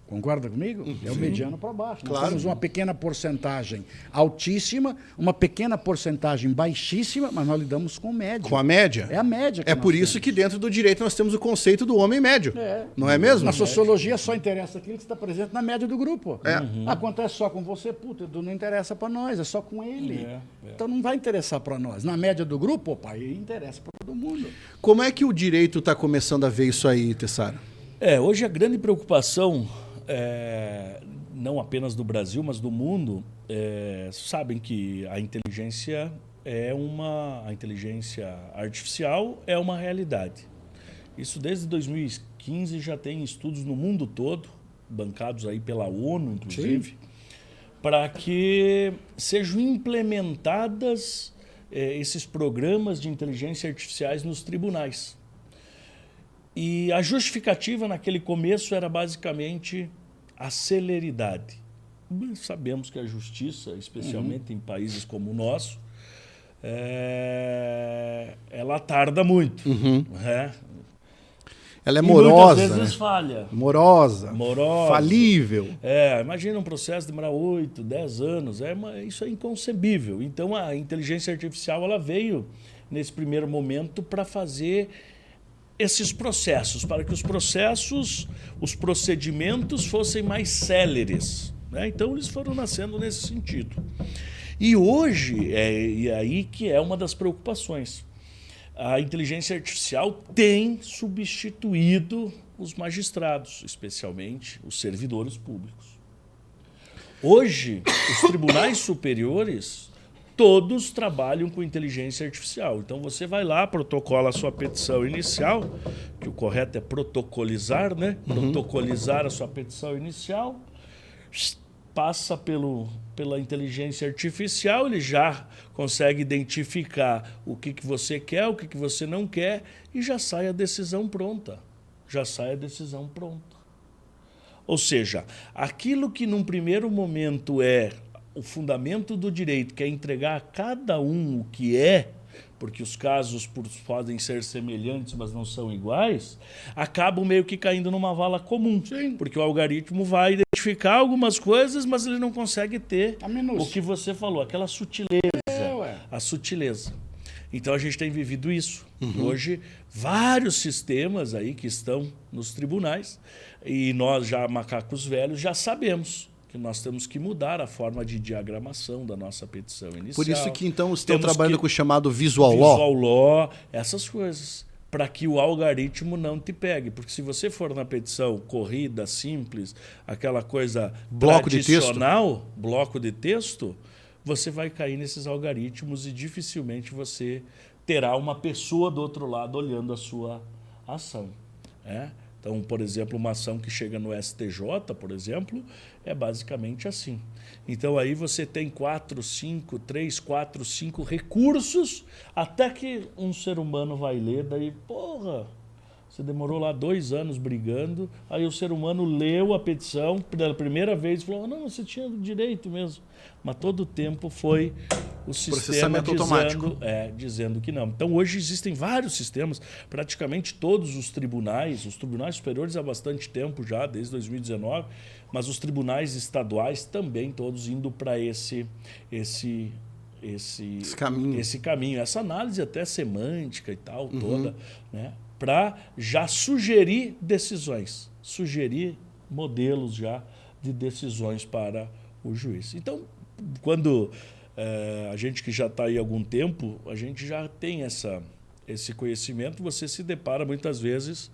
Concorda comigo? É o mediano para baixo. Nós Claro. temos uma pequena porcentagem altíssima, uma pequena porcentagem baixíssima, mas nós lidamos com média. Com a média? É a média que É nós por isso temos. que dentro do direito nós temos o conceito do homem médio. Não é mesmo? Na sociologia só interessa aquilo que está presente na média do grupo. É. Acontece só com você, puta, não interessa para nós, é só com ele. É. Então não vai interessar para nós. Na média do grupo, opa, aí interessa para todo mundo. Como é que o direito está começando a ver isso aí, Tessaro? Hoje a grande preocupação, não apenas do Brasil, mas do mundo, sabem que a inteligência artificial é uma realidade. Isso desde 2015 já tem estudos no mundo todo, bancados aí pela ONU, inclusive, para que sejam implementadas esses programas de inteligência artificiais nos tribunais. E a justificativa naquele começo era basicamente a celeridade. Sabemos que a justiça, especialmente em países como o nosso, ela tarda muito. Né? Ela é E morosa, muitas vezes né? falha. Morosa, Morosa. falível. Imagina um processo demorar 8, 10 anos. Isso é inconcebível. Então, a inteligência artificial ela veio, nesse primeiro momento, para fazer esses processos, para que os procedimentos fossem mais céleres. Né? Então, eles foram nascendo nesse sentido. E hoje, e aí que é uma das preocupações, a inteligência artificial tem substituído os magistrados, especialmente os servidores públicos. Hoje, os tribunais superiores, todos trabalham com inteligência artificial. Então, você vai lá, protocola a sua petição inicial, que o correto é protocolizar, né? Protocolizar a sua petição inicial, passa pela inteligência artificial, ele já consegue identificar o que você quer, o que você não quer, e já sai a decisão pronta. Ou seja, aquilo que num primeiro momento é o fundamento do direito, que é entregar a cada um o que é, porque os casos podem ser semelhantes, mas não são iguais, acabam meio que caindo numa vala comum. Sim. Porque o algoritmo vai identificar algumas coisas, mas ele não consegue ter A minúcia. o que você falou, aquela sutileza. A sutileza. Então, a gente tem vivido isso. Hoje, vários sistemas aí que estão nos tribunais, e nós, já macacos velhos, já sabemos que nós temos que mudar a forma de diagramação da nossa petição inicial. Por isso que, então, estão Temos trabalhando que- com o chamado visual law. Visual law, essas coisas, para que o algoritmo não te pegue. Porque se você for na petição corrida, simples, aquela coisa Bloco de texto. tradicional, bloco de texto, você vai cair nesses algoritmos e dificilmente você terá uma pessoa do outro lado olhando a sua ação. Então, por exemplo, uma ação que chega no STJ, por exemplo, é basicamente assim. Então, aí você tem 3, 4, 5 recursos, até que um ser humano vai ler, daí, porra, você demorou lá 2 anos brigando, aí o ser humano leu a petição pela primeira vez e falou, não, você tinha direito mesmo. Mas todo o tempo foi o sistema Processamento automático. dizendo que não. Então, hoje existem vários sistemas, praticamente todos os tribunais superiores há bastante tempo já, desde 2019, mas os tribunais estaduais também todos indo para esse caminho, essa análise até semântica e tal, toda, né, para já sugerir decisões, sugerir modelos já de decisões para o juiz. Então, quando a gente que já está aí há algum tempo, a gente já tem esse conhecimento, você se depara muitas vezes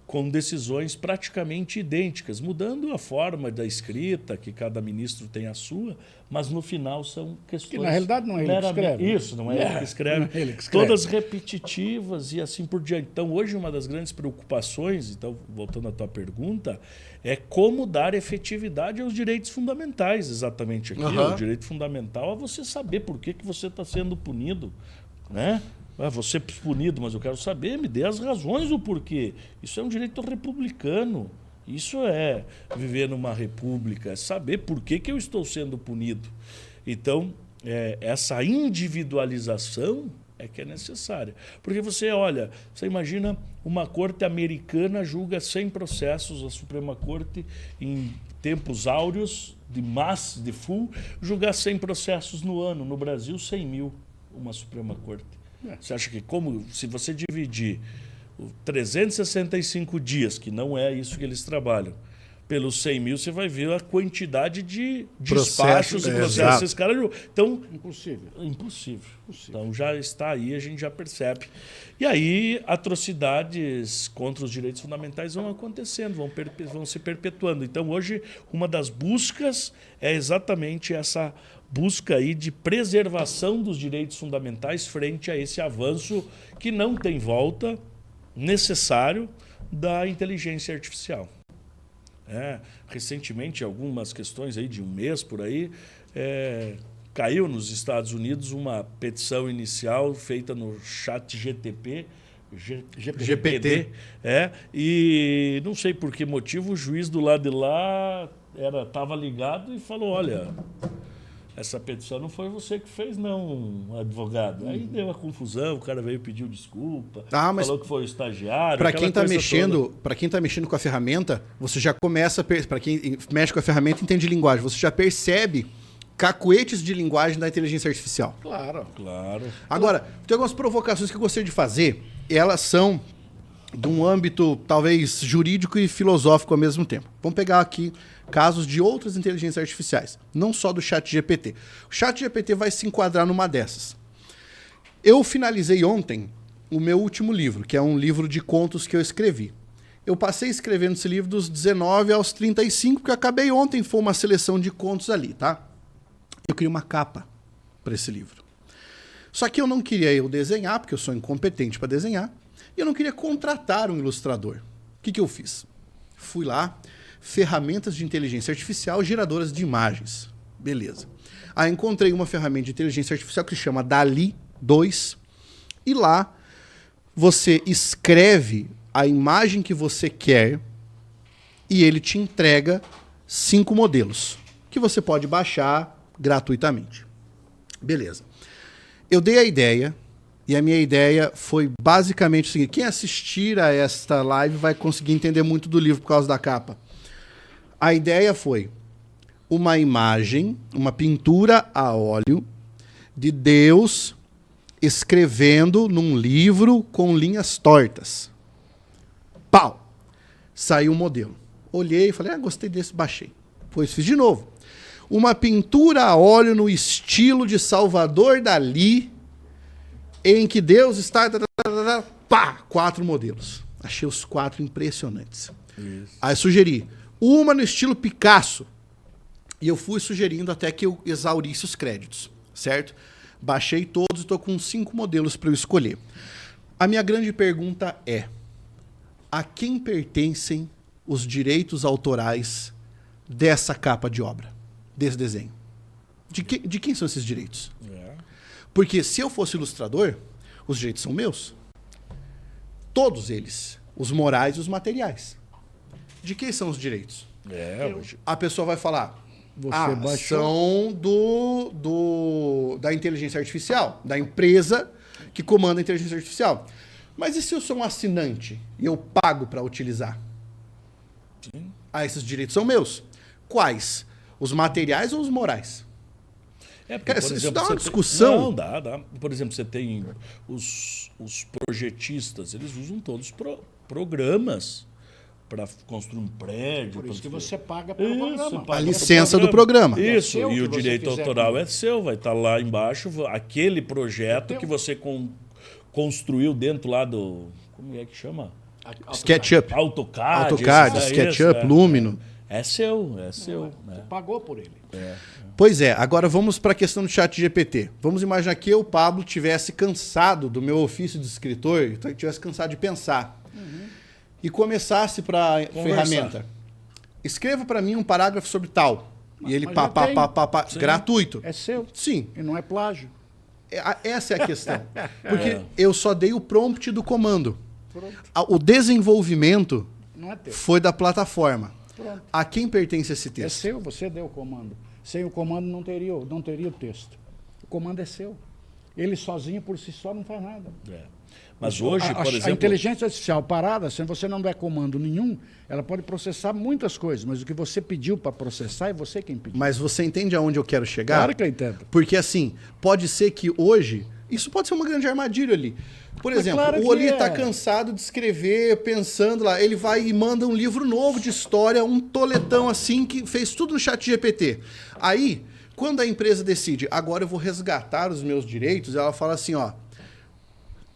com decisões praticamente idênticas, mudando a forma da escrita, que cada ministro tem a sua, mas no final são questões... Que na realidade não é ele que escreve. Isso, não é ele que escreve. Não é ele que escreve. Todas repetitivas e assim por diante. Então, hoje, uma das grandes preocupações, então, voltando à tua pergunta, é como dar efetividade aos direitos fundamentais, exatamente aqui. O direito fundamental é você saber por que você está sendo punido, né? Você é punido, mas eu quero saber, me dê as razões do porquê. Isso é um direito republicano. Isso é viver numa república, é saber por que eu estou sendo punido. Então, essa individualização é que é necessária. Porque você olha, você imagina uma corte americana julga 100 processos, a Suprema Corte, em tempos áureos, de full, julgar 100 processos no ano. No Brasil, 100 mil, uma Suprema Corte. Você acha que se você dividir 365 dias, que não é isso que eles trabalham, pelos 100 mil, você vai ver a quantidade de despachos e processos que esses caras... Então, Impossível. Então, já está aí, a gente já percebe. E aí, atrocidades contra os direitos fundamentais vão acontecendo, vão se perpetuando. Então, hoje, uma das buscas é exatamente essa busca aí de preservação dos direitos fundamentais frente a esse avanço que não tem volta necessário da inteligência artificial. Recentemente, algumas questões aí de um mês por aí, caiu nos Estados Unidos uma petição inicial feita no ChatGPT, GPT, e não sei por que motivo o juiz do lado de lá estava ligado e falou, olha, essa petição não foi você que fez, não, advogado. Aí deu a confusão, o cara veio pedir desculpa, falou que foi o estagiário. Para quem está mexendo com a ferramenta, você já começa, para quem mexe com a ferramenta e entende linguagem, você já percebe cacuetes de linguagem da inteligência artificial. Claro. Agora, tem algumas provocações que eu gostaria de fazer, elas são de um âmbito talvez jurídico e filosófico ao mesmo tempo. Vamos pegar aqui casos de outras inteligências artificiais, não só do ChatGPT. O ChatGPT vai se enquadrar numa dessas. Eu finalizei ontem o meu último livro, que é um livro de contos que eu escrevi. Eu passei escrevendo esse livro dos 19 aos 35, porque eu acabei ontem, foi uma seleção de contos ali, tá? Eu queria uma capa para esse livro. Só que eu não queria eu desenhar, porque eu sou incompetente para desenhar, e eu não queria contratar um ilustrador. O que eu fiz? Fui lá, ferramentas de inteligência artificial geradoras de imagens. Beleza. Aí encontrei uma ferramenta de inteligência artificial que se chama DALL-E 2, e lá você escreve a imagem que você quer e ele te entrega 5 modelos, que você pode baixar gratuitamente. Beleza. Eu dei a ideia, e a minha ideia foi basicamente o seguinte: quem assistir a esta live vai conseguir entender muito do livro por causa da capa. A ideia foi uma imagem, uma pintura a óleo de Deus escrevendo num livro com linhas tortas. Pau! Saiu o modelo. Olhei e falei, gostei desse, baixei. Depois fiz de novo. Uma pintura a óleo no estilo de Salvador Dalí, em que Deus está... Pá! 4 modelos. Achei os 4 impressionantes. Isso. Aí sugeri uma no estilo Picasso. E eu fui sugerindo até que eu exaurisse os créditos, certo? Baixei todos e estou com 5 modelos para eu escolher. A minha grande pergunta é: a quem pertencem os direitos autorais dessa capa de obra, desse desenho? De quem são esses direitos? Porque se eu fosse ilustrador, os direitos são meus. Todos eles. Os morais e os materiais. De quem são os direitos? A pessoa vai falar, são da inteligência artificial, da empresa que comanda a inteligência artificial. Mas e se eu sou um assinante e eu pago para utilizar? Sim. Esses direitos são meus. Quais? Os materiais ou os morais? Porque, isso exemplo, dá uma discussão. Não, dá. Por exemplo, você tem os projetistas, eles usam todos programas para construir um prédio. Por isso que você paga pelo programa. A licença do programa. Isso, e o direito autoral é seu, vai estar lá embaixo, aquele projeto que você construiu dentro lá do... Como é que chama? SketchUp. AutoCAD, SketchUp, Lumino. É seu. Né? Você pagou por ele. Pois é, agora vamos para a questão do ChatGPT. Vamos imaginar que eu, Pablo, tivesse cansado do meu ofício de escritor, tivesse cansado de pensar, e começasse para a ferramenta. Escreva para mim um parágrafo sobre tal. E ele gratuito. É seu. Sim. E não é plágio. Essa é a questão. Porque eu só dei o prompt do comando. O desenvolvimento foi da plataforma. Pronto. A quem pertence esse texto? É seu, você deu o comando. Sem o comando não teria o texto. O comando é seu. Ele sozinho, por si só, não faz nada. Mas hoje, por exemplo... A inteligência artificial parada, se você não der comando nenhum, ela pode processar muitas coisas, mas o que você pediu para processar é você quem pediu. Mas você entende aonde eu quero chegar? Claro que eu entendo. Porque assim, pode ser que hoje... Isso pode ser uma grande armadilha ali. Por exemplo, claro o Oli que está é. cansado de escrever, pensando lá. Ele vai e manda um livro novo de história, um toletão assim, que fez tudo no ChatGPT. Aí, quando a empresa decide, agora eu vou resgatar os meus direitos, ela fala assim, ó,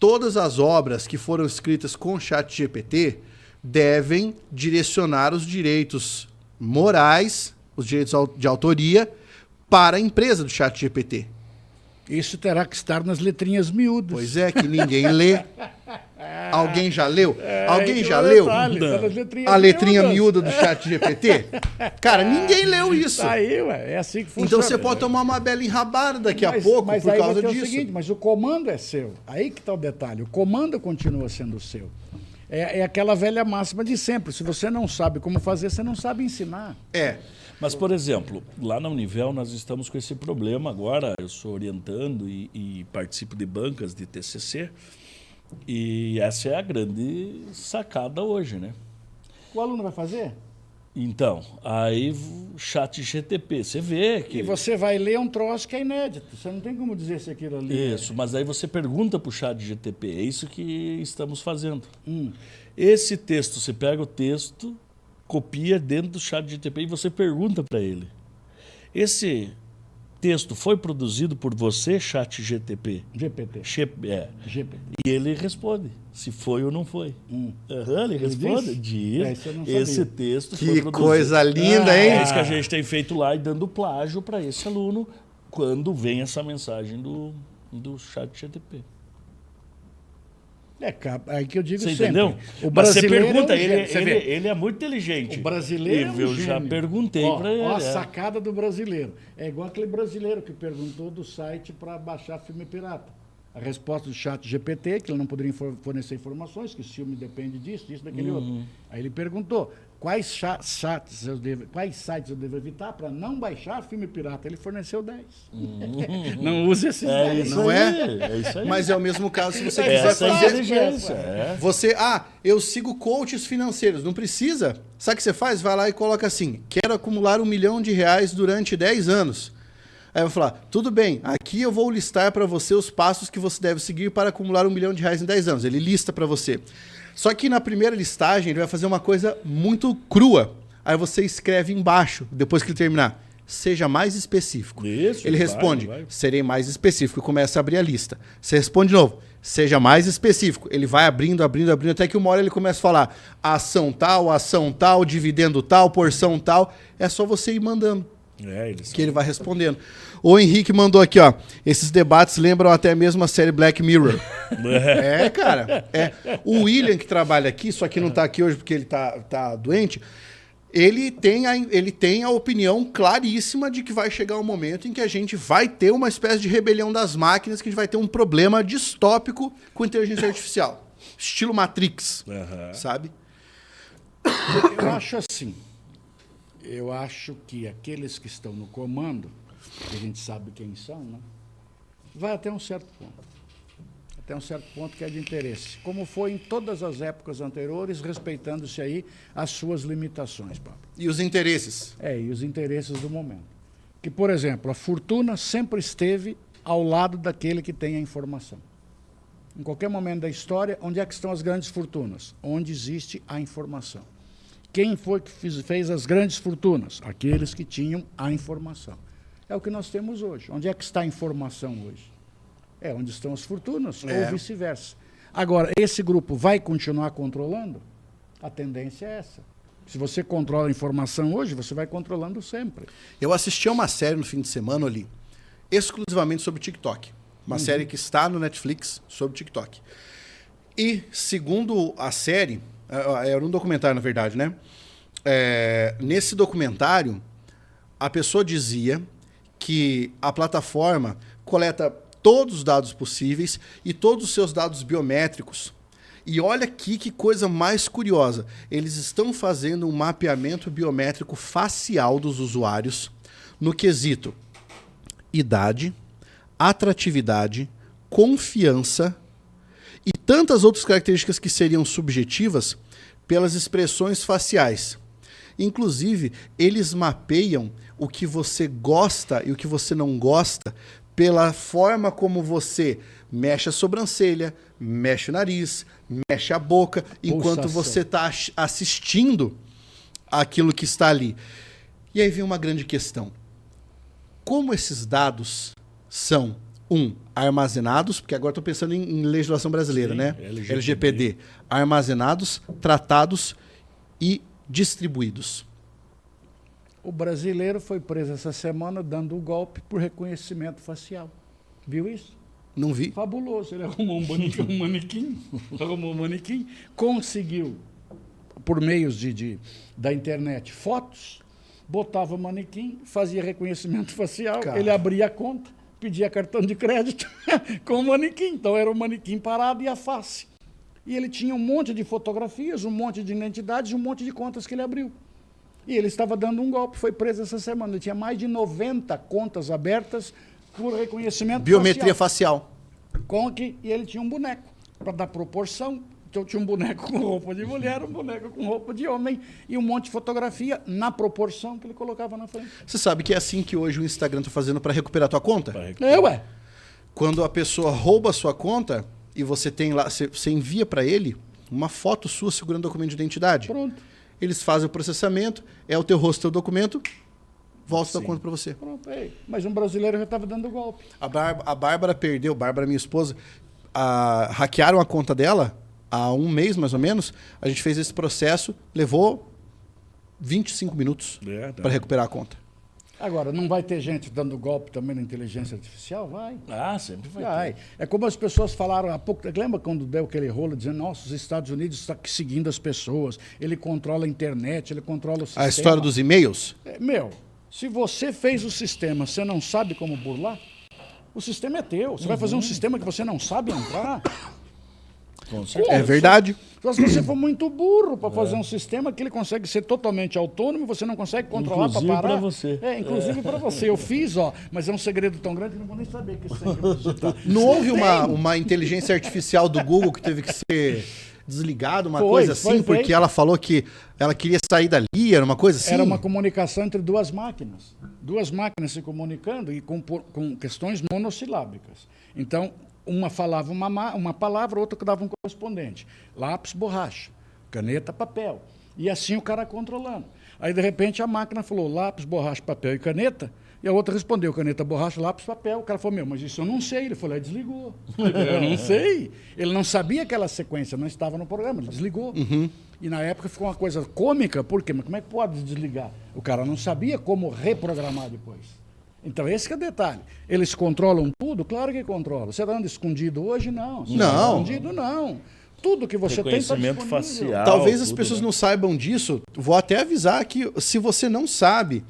todas as obras que foram escritas com ChatGPT devem direcionar os direitos morais, os direitos de autoria, para a empresa do ChatGPT. Isso terá que estar nas letrinhas miúdas. Pois é, que ninguém lê. Alguém já leu? Alguém já leu a letrinha miúda do ChatGPT? Cara, ninguém leu isso. Tá aí, ué, é assim que funciona. Então você pode tomar uma bela enrabada daqui a pouco mas por aí causa vai ter disso. o seguinte, mas o comando é seu. Aí que está o detalhe. O comando continua sendo seu. É aquela velha máxima de sempre. Se você não sabe como fazer, você não sabe ensinar. Mas, por exemplo, lá na Univel nós estamos com esse problema agora. Eu sou orientando e participo de bancas de TCC. E essa é a grande sacada hoje, né? O aluno vai fazer? Então, aí ChatGPT, você vê que... E você vai ler um troço que é inédito. Você não tem como dizer se aquilo ali... Isso, mas aí você pergunta para o ChatGPT. É isso que estamos fazendo. Esse texto, você pega o texto, copia dentro do ChatGPT e você pergunta para ele. Esse texto foi produzido por você, ChatGPT? GPT. GPT. E ele responde se foi ou não foi. Ele responde. Diz. Esse texto foi produzido. Que coisa linda, hein? É isso que a gente tem feito lá e dando plágio para esse aluno quando vem essa mensagem do ChatGPT. Aí que eu digo você sempre. Entendeu? O Mas você brasileiro pergunta, ele é muito inteligente. O brasileiro é um Eu gênio. já perguntei para ele. Ó a sacada do brasileiro. É igual aquele brasileiro que perguntou do site para baixar filme pirata. A resposta do ChatGPT, que ele não poderia fornecer informações, que o filme depende disso, daquele outro. Aí ele perguntou, quais sites eu devo evitar para não baixar filme pirata? Ele forneceu 10. Não use esses 10. Não é? É isso aí. Mas é o mesmo caso se você quiser Essa fazer... inteligência. Você, eu sigo coaches financeiros. Não precisa. Sabe o que você faz? Vai lá e coloca assim, quero acumular R$1 milhão durante 10 anos. Aí eu vou falar, tudo bem, aqui eu vou listar para você os passos que você deve seguir para acumular R$1 milhão em 10 anos. Ele lista para você. Só que na primeira listagem ele vai fazer uma coisa muito crua. Aí você escreve embaixo, depois que ele terminar, seja mais específico. Isso, ele responde, serei mais específico, e começa a abrir a lista. Você responde de novo, seja mais específico. Ele vai abrindo, até que uma hora ele começa a falar ação tal, dividendo tal, porção tal. É só você ir mandando. Que ele vai respondendo. O Henrique mandou aqui, ó. Esses debates lembram até mesmo a série Black Mirror. Cara. O William, que trabalha aqui, só que não tá aqui hoje porque ele tá doente, ele tem a opinião claríssima de que vai chegar um momento em que a gente vai ter uma espécie de rebelião das máquinas, que a gente vai ter um problema distópico com inteligência artificial. Estilo Matrix, sabe? Eu acho assim. Eu acho que aqueles que estão no comando, que a gente sabe quem são, né? Vai até um certo ponto. Até um certo ponto que é de interesse. Como foi em todas as épocas anteriores, respeitando-se aí as suas limitações, Pablo. E os interesses? E os interesses do momento. Que, por exemplo, a fortuna sempre esteve ao lado daquele que tem a informação. Em qualquer momento da história, onde é que estão as grandes fortunas? Onde existe a informação. Quem foi que fez as grandes fortunas? Aqueles que tinham a informação. É o que nós temos hoje. Onde é que está a informação hoje? É onde estão as fortunas, ou vice-versa. Agora, esse grupo vai continuar controlando? A tendência é essa. Se você controla a informação hoje, você vai controlando sempre. Eu assisti a uma série no fim de semana ali, exclusivamente sobre TikTok. Uma série que está no Netflix sobre TikTok. E, segundo a série... Era um documentário, na verdade, né? Nesse documentário, a pessoa dizia que a plataforma coleta todos os dados possíveis e todos os seus dados biométricos. E olha aqui que coisa mais curiosa. Eles estão fazendo um mapeamento biométrico facial dos usuários no quesito idade, atratividade, confiança e tantas outras características que seriam subjetivas pelas expressões faciais. Inclusive, eles mapeiam o que você gosta e o que você não gosta pela forma como você mexe a sobrancelha, mexe o nariz, mexe a boca, enquanto você está assistindo aquilo que está ali. E aí vem uma grande questão. Como esses dados são, armazenados, porque agora estou pensando em legislação brasileira, Sim, né? LGPD. Armazenados, tratados e distribuídos. O brasileiro foi preso essa semana dando um golpe por reconhecimento facial. Viu isso? Não vi. Fabuloso. Ele arrumou um manequim, conseguiu, por meios da internet, fotos, botava o manequim, fazia reconhecimento facial, Cara. ele abria a conta, pedia cartão de crédito com o manequim. Então era o manequim parado e a face. E ele tinha um monte de fotografias, um monte de identidades, um monte de contas que ele abriu. E ele estava dando um golpe, foi preso essa semana. Ele tinha mais de 90 contas abertas por reconhecimento Biometria facial. E ele tinha um boneco para dar proporção. Então tinha um boneco com roupa de mulher, um boneco com roupa de homem e um monte de fotografia na proporção que ele colocava na frente. Você sabe que é assim que hoje o Instagram está fazendo para recuperar a tua conta? Ué. Quando a pessoa rouba a sua conta e você tem lá, você envia para ele uma foto sua segurando o documento de identidade. Pronto. Eles fazem o processamento, é o teu rosto, teu documento, volta a conta para você. Pronto, mas um brasileiro já estava dando golpe. A Bárbara perdeu, Bárbara, minha esposa, hackearam a conta dela há um mês, mais ou menos. A gente fez esse processo, levou 25 minutos para recuperar a conta. Agora, não vai ter gente dando golpe também na inteligência artificial? Vai. Ah, sempre vai ter. É como as pessoas falaram há pouco. Lembra quando deu aquele rolo dizendo, nossa, os Estados Unidos estão seguindo as pessoas, ele controla a internet, ele controla o sistema. A história dos e-mails? Se você fez o sistema, você não sabe como burlar, o sistema é teu. Você vai fazer um sistema que você não sabe entrar? Com certeza. É verdade. Só se você for muito burro para fazer um sistema que ele consegue ser totalmente autônomo e você não consegue controlar para parar. Para você. Inclusive para você. Eu fiz, mas é um segredo tão grande que não vou nem saber que segredo digital. Não houve uma inteligência artificial do Google que teve que ser desligada, coisa assim, porque ela falou que ela queria sair dali, era uma coisa assim? Era uma comunicação entre duas máquinas. Duas máquinas se comunicando e com questões monossilábicas. Então, uma falava uma palavra, outra que dava um correspondente. Lápis, borracha, caneta, papel. E assim o cara controlando. Aí, de repente, a máquina falou lápis, borracha, papel e caneta. E a outra respondeu caneta, borracha, lápis, papel. O cara falou, mas isso eu não sei. Ele falou, desligou. Eu não sei. Ele não sabia aquela sequência, não estava no programa, ele desligou. E na época ficou uma coisa cômica, por quê? Mas como é que pode desligar? O cara não sabia como reprogramar depois. Então, esse que é o detalhe. Eles controlam tudo? Claro que controlam. Você está andando escondido hoje? Não. Você não. Escondido? Não. Tudo que você tem está disponível. Facial. Talvez as pessoas não saibam disso. Vou até avisar que, se você não sabe,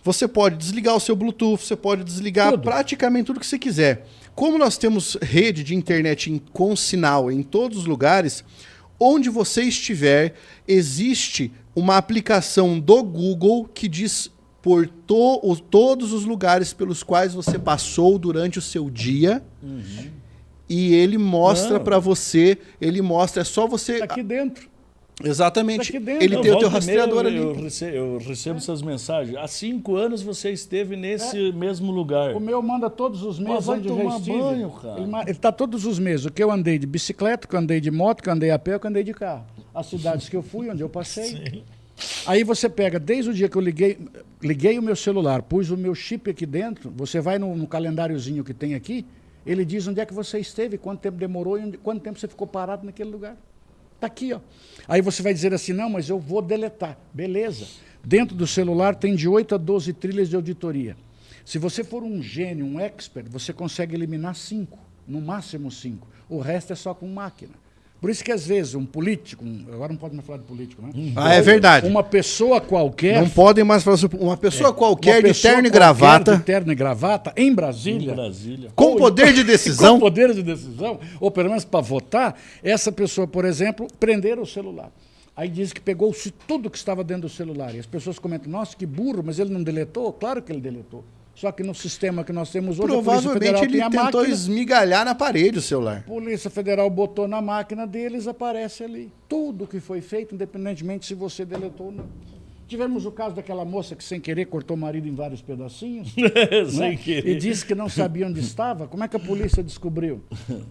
você pode desligar o seu Bluetooth, você pode desligar praticamente tudo que você quiser. Como nós temos rede de internet com sinal em todos os lugares, onde você estiver, existe uma aplicação do Google que diz por todos os lugares pelos quais você passou durante o seu dia. E ele mostra para você, é só você... Aqui dentro. Exatamente. Aqui dentro. Ele tem o teu rastreador ali. Eu recebo essas mensagens. Há 5 anos você esteve nesse mesmo lugar. O meu manda todos os meses onde eu já estive. Banho, cara. Ele está todos os meses. O que eu andei de bicicleta, o que eu andei de moto, o que eu andei a pé, o que eu andei de carro. As cidades que eu fui, onde eu passei. Sim. Aí você pega, desde o dia que eu liguei o meu celular, pus o meu chip aqui dentro, você vai no calendáriozinho que tem aqui, ele diz onde é que você esteve, quanto tempo demorou e quanto tempo você ficou parado naquele lugar. Está aqui, ó. Aí você vai dizer assim, não, mas eu vou deletar. Beleza. Dentro do celular tem de 8 a 12 trilhas de auditoria. Se você for um gênio, um expert, você consegue eliminar 5, no máximo 5. O resto é só com máquina. Por isso que, às vezes, um político... Agora não pode mais falar de político, né? É verdade. Uma pessoa qualquer... Não podem mais falar sobre... Uma pessoa qualquer de terno e gravata... De terno e gravata, em Brasília. Com poder de decisão. Com poder de decisão, ou pelo menos para votar, essa pessoa, por exemplo, prenderam o celular. Aí diz que pegou-se tudo que estava dentro do celular. E as pessoas comentam, nossa, que burro, mas ele não deletou? Claro que ele deletou. Só que no sistema que nós temos hoje, a Polícia Provavelmente Federal ele tem a tentou máquina, esmigalhar na parede o celular. a Polícia Federal botou na máquina deles, aparece ali. Tudo que foi feito, independentemente se você deletou ou não. Tivemos o caso daquela moça que, sem querer, cortou o marido em vários pedacinhos. Sem né? querer. E disse que não sabia onde estava. Como é que a polícia descobriu?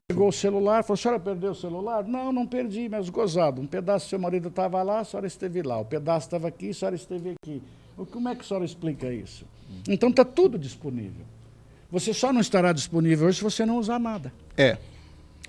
Pegou o celular, falou, a senhora perdeu o celular? Não, não perdi, mas gozado. Um pedaço do seu marido estava lá, a senhora esteve lá. O pedaço estava aqui, a senhora esteve aqui. Como é que a senhora explica isso? Então está tudo disponível. Você só não estará disponível hoje se você não usar nada. É.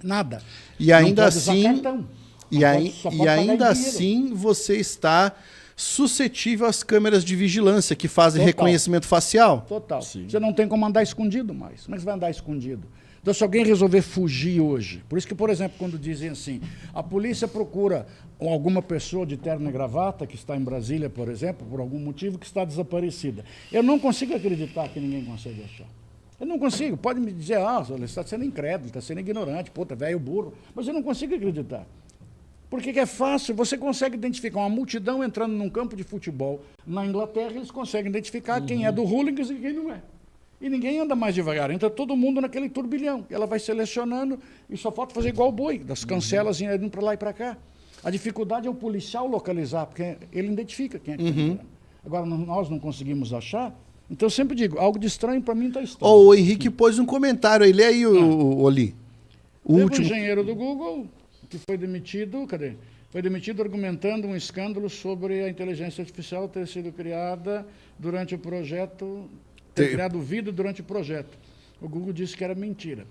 Nada. E ainda Não pode usar assim, cartão. e, Não aí- pode- só pode e pagar em ainda dinheiro. assim você está suscetível às câmeras de vigilância que fazem Total. reconhecimento facial. Total. Sim. Você não tem como andar escondido mais. Como é que você vai andar escondido? Então, se alguém resolver fugir hoje, por isso que, por exemplo, quando dizem assim, a polícia procura alguma pessoa de terno e gravata que está em Brasília, por exemplo, por algum motivo, que está desaparecida. Eu não consigo acreditar que ninguém consegue achar. Eu não consigo. Pode me dizer, você está sendo incrédulo, está sendo ignorante, puta, velho burro. Mas eu não consigo acreditar. Porque que é fácil, você consegue identificar uma multidão entrando num campo de futebol. Na Inglaterra, eles conseguem identificar quem é do hooligans e quem não é. E ninguém anda mais devagar, entra todo mundo naquele turbilhão. Ela vai selecionando e só falta fazer igual o boi, das cancelas indo para lá e para cá. A dificuldade é o policial localizar, porque ele identifica quem é que está entrando. Agora, nós não conseguimos achar. Então, eu sempre digo, algo de estranho para mim está estranho. Ó, o Henrique pôs um comentário aí, lê aí, o Oli. O Teve último. um engenheiro do Google que foi demitido, cadê? Foi demitido argumentando um escândalo sobre a inteligência artificial ter sido criada durante o projeto, ter criado vida durante o projeto. O Google disse que era mentira.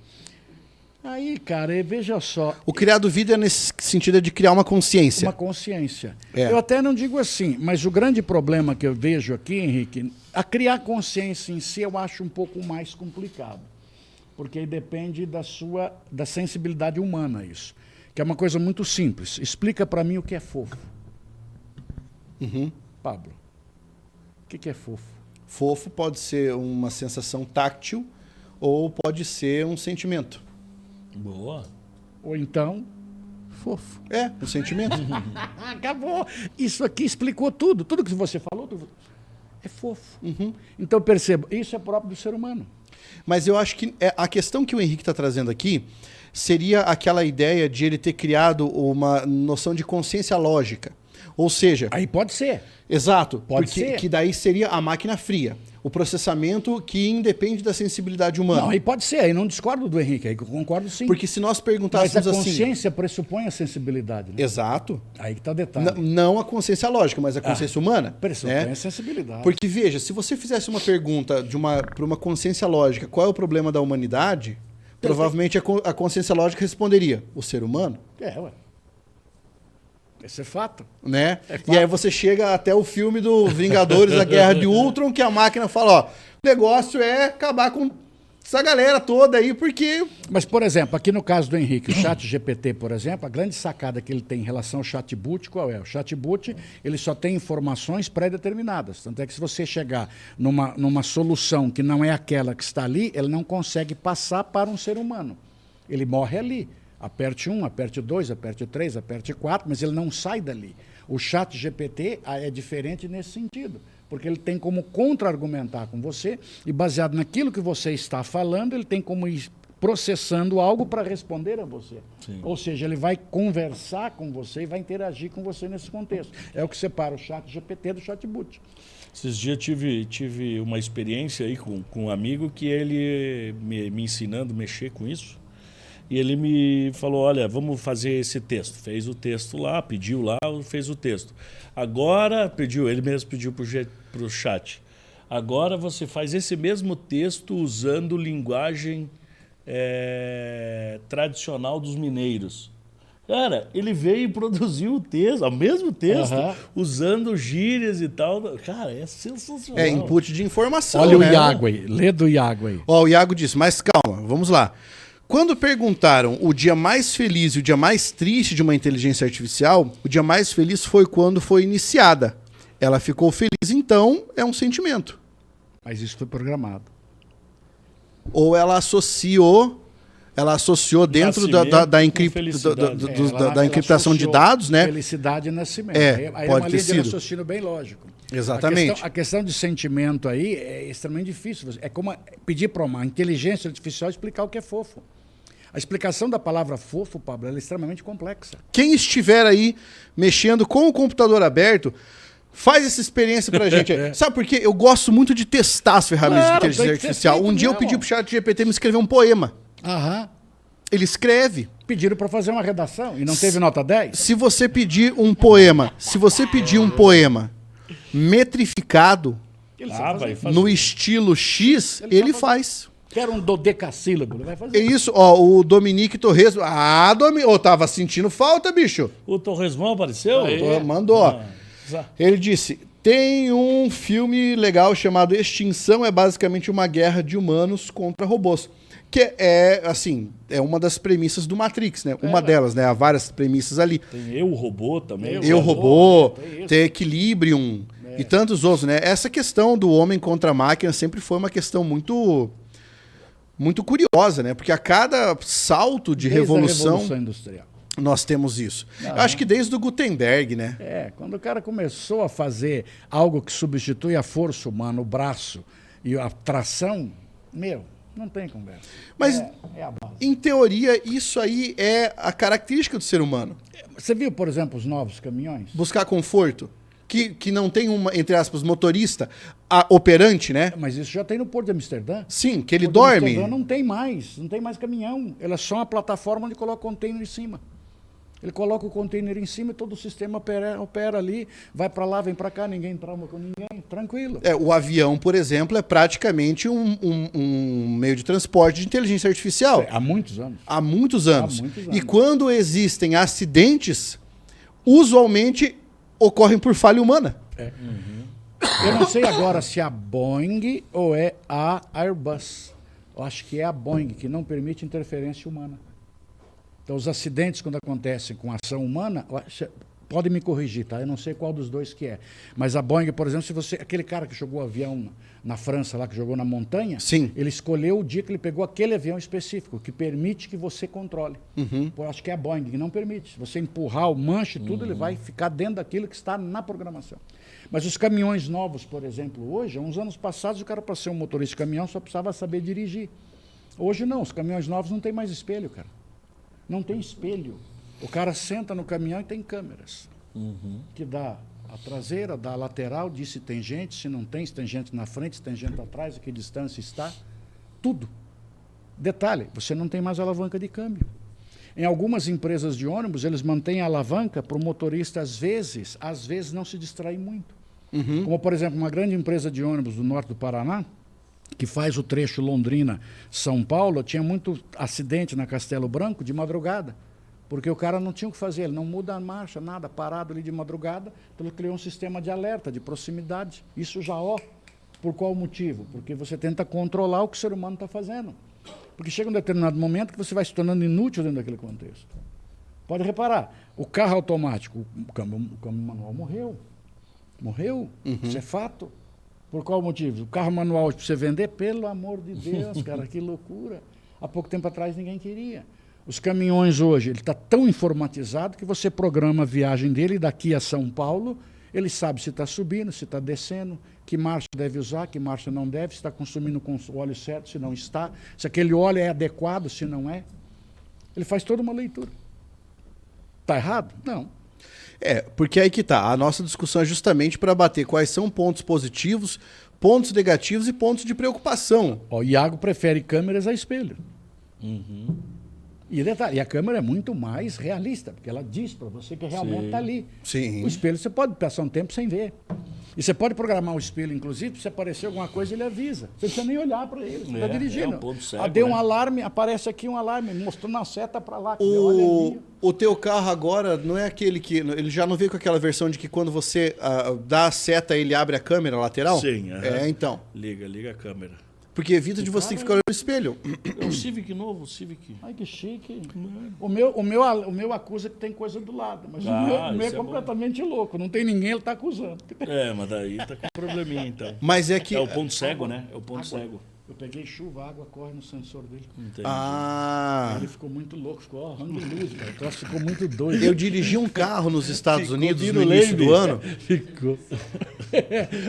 Aí, cara, veja só, O criado vida é nesse sentido de criar uma consciência. uma consciência. É. Eu até não digo assim, mas o grande problema que eu vejo aqui, Henrique, a criar consciência em si eu acho um pouco mais complicado. Porque aí depende da sensibilidade humana isso. Que é uma coisa muito simples. Explica para mim o que é fofo. Pablo, o que é fofo? Fofo pode ser uma sensação táctil ou pode ser um sentimento. Boa. Ou então, fofo. É, um sentimento. Acabou. Isso aqui explicou tudo. Tudo que você falou é fofo. Então, perceba, isso é próprio do ser humano. Mas eu acho que a questão que o Henrique está trazendo aqui seria aquela ideia de ele ter criado uma noção de consciência lógica. Ou seja, Aí pode ser. exato, Pode porque ser. que daí seria a máquina fria, o processamento que independe da sensibilidade humana. Não, aí pode ser. Aí não discordo do Henrique. Aí eu concordo sim. Porque se nós Mas a perguntássemos assim... consciência pressupõe a sensibilidade. Né? Exato. Aí que está o detalhe. Não a consciência lógica, mas a consciência humana. Pressupõe né? a sensibilidade. Porque, veja, se você fizesse uma pergunta para uma consciência lógica, qual é o problema da humanidade, provavelmente a consciência lógica responderia, o ser humano. Ué. Esse é fato. Né? É fato. E aí você chega até o filme do Vingadores, a Guerra de Ultron, que a máquina fala, ó, o negócio é acabar com essa galera toda aí, porque... Mas, por exemplo, aqui no caso do Henrique, o chat GPT, por exemplo, a grande sacada que ele tem em relação ao chatbot, qual é? O chatbot, ele só tem informações pré-determinadas. Tanto é que se você chegar numa solução que não é aquela que está ali, ele não consegue passar para um ser humano. Ele morre ali. Aperte 1, aperte 2, aperte 3, aperte 4, mas ele não sai dali. O chat GPT é diferente nesse sentido, porque ele tem como contra-argumentar com você e, baseado naquilo que você está falando, ele tem como ir processando algo para responder a você. Sim. Ou seja, ele vai conversar com você e vai interagir com você nesse contexto. É o que separa o chat GPT do chatbot. Esses dias tive uma experiência aí com um amigo que ele me ensinando a mexer com isso. E ele me falou, olha, vamos fazer esse texto. Fez o texto lá, pediu lá, fez o texto. Agora, ele mesmo pediu para o chat. Agora você faz esse mesmo texto usando linguagem tradicional dos mineiros. Cara, ele veio e produziu o texto, o mesmo texto, usando gírias e tal. Cara, é sensacional. É input de informação. Olha né? o Iago aí, lê do Iago aí. Ó, o Iago disse, mas calma, vamos lá. Quando perguntaram o dia mais feliz e o dia mais triste de uma inteligência artificial, o dia mais feliz foi quando foi iniciada. Ela ficou feliz, então é um sentimento. Mas isso foi programado. Ou ela associou Ela associou dentro da Nascimento encriptação de associou dados, né? Felicidade e nascimento. É, aí é pode uma ter linha de sido. raciocínio bem lógico. Exatamente. A questão de sentimento aí é extremamente difícil. É como pedir para uma inteligência artificial explicar o que é fofo. A explicação da palavra fofo, Pablo, ela é extremamente complexa. Quem estiver aí mexendo com o computador aberto, faz essa experiência pra gente. Sabe por quê? Eu gosto muito de testar as ferramentas de Claro, inteligência tem que ser artificial. feito Um dia eu mesmo. pedi pro chat GPT me escrever um poema. Aham. Ele escreve. Pediram para fazer uma redação e não teve nota 10? Se você pedir um poema metrificado Ele Ah, sabe vai fazer. fazer. no estilo X, ele faz. Quero um dodecassílabo, ele vai fazer. É isso, ó, o Dominique Torres. Ah, Ô, tava sentindo falta, bicho. O Torresmão apareceu? Mandou, ó. Ah, Ele disse: tem um filme legal chamado Extinção, é basicamente uma guerra de humanos contra robôs. Que é, assim, é uma das premissas do Matrix, né? Uma delas, né? Há várias premissas ali. tem Eu, Robô também. Eu, robô, tem isso. ter Equilibrium e tantos outros, né? Essa questão do homem contra a máquina sempre foi uma questão muito curiosa, né? Porque a cada salto de Desde a revolução, Revolução Industrial. nós temos isso. Eu acho que desde o Gutenberg, né? Quando o cara começou a fazer algo que substitui a força humana, o braço e a tração, não tem conversa. Mas, é a base. em teoria, isso aí é a característica do ser humano. Você viu, por exemplo, os novos caminhões? Buscar conforto. Que não tem uma, entre aspas, motorista operante, né? Mas isso já tem no Porto de Amsterdã. Sim, que ele O Porto de dorme. Amsterdã não tem mais caminhão. Ele é só uma plataforma onde coloca o container em cima. Ele coloca o container em cima e todo o sistema opera ali, vai para lá, vem para cá, ninguém trauma com ninguém, tranquilo. O avião, por exemplo, é praticamente um meio de transporte de inteligência artificial. Há muitos anos. Há muitos anos. Há muitos anos. E quando existem acidentes, usualmente ocorrem por falha humana. Eu não sei agora se é a Boeing ou é a Airbus. Eu acho que é a Boeing, que não permite interferência humana. Então, os acidentes, quando acontecem com ação humana, podem me corrigir, tá? Eu não sei qual dos dois que é. Mas a Boeing, por exemplo, se você. Aquele cara que jogou avião na França, lá, que jogou na montanha, Sim. ele escolheu o dia que ele pegou aquele avião específico, que permite que você controle. Eu acho que é a Boeing, que não permite. Se você empurrar o manche, tudo, ele vai ficar dentro daquilo que está na programação. Mas os caminhões novos, por exemplo, hoje, há uns anos passados, o cara, para ser um motorista de caminhão, só precisava saber dirigir. Hoje não, os caminhões novos não tem mais espelho, cara. Não tem espelho. O cara senta no caminhão e tem câmeras. Que dá a traseira, dá a lateral, diz se tem gente, se não tem, se tem gente na frente, se tem gente atrás, a que distância está. Tudo. Detalhe, você não tem mais alavanca de câmbio. Em algumas empresas de ônibus, eles mantêm a alavanca para o motorista, às vezes não se distrair muito. Como, por exemplo, uma grande empresa de ônibus do norte do Paraná, que faz o trecho Londrina-São Paulo, tinha muito acidente na Castelo Branco de madrugada, porque o cara não tinha o que fazer, ele não muda a marcha, nada, parado ali de madrugada, então ele criou um sistema de alerta, de proximidade. Isso já, por qual motivo? Porque você tenta controlar o que o ser humano está fazendo. Porque chega um determinado momento que você vai se tornando inútil dentro daquele contexto. Pode reparar, o carro automático, o câmbio manual morreu. Morreu, isso é fato. Por qual motivo? O carro manual para você vender, pelo amor de Deus, cara, que loucura. Há pouco tempo atrás ninguém queria. Os caminhões hoje, ele está tão informatizado que você programa a viagem dele daqui a São Paulo, ele sabe se está subindo, se está descendo, que marcha deve usar, que marcha não deve, se está consumindo com o óleo certo, se não está, se aquele óleo é adequado, se não é. Ele faz toda uma leitura. Está errado? Não. Porque aí que tá. A nossa discussão é justamente para bater quais são pontos positivos, pontos negativos e pontos de preocupação. O Iago prefere câmeras a espelho. E detalhe, a câmera é muito mais realista, porque ela diz para você que realmente está ali. Sim. O espelho você pode passar um tempo sem ver. E você pode programar o espelho, inclusive, se aparecer alguma coisa, ele avisa. Você não precisa nem olhar para ele, você está dirigindo. É um ponto cego, Deu um né? alarme, aparece aqui um alarme, mostrando a seta para lá. Olha ali. O teu carro agora não é aquele que... Ele já não veio com aquela versão de que quando você dá a seta, ele abre a câmera lateral? Sim. Então. Liga a câmera. Porque evita de você ter que ficar olhando no espelho. É um Civic novo, o Civic. Ai, que chique. O meu acusa que tem coisa do lado, mas o meu é isso é completamente louco. Não tem ninguém, ele está acusando. Mas daí tá com probleminha, então. Mas é que... É o ponto cego, né? É o ponto cego. Eu peguei chuva, a água corre no sensor dele. Entendi. Ah, Aí ele ficou muito louco, ficou ó, de luz, cara. O troço ficou muito doido. eu dirigi um carro nos Estados Ficou Unidos no Dino início Lane. do ano. Ficou.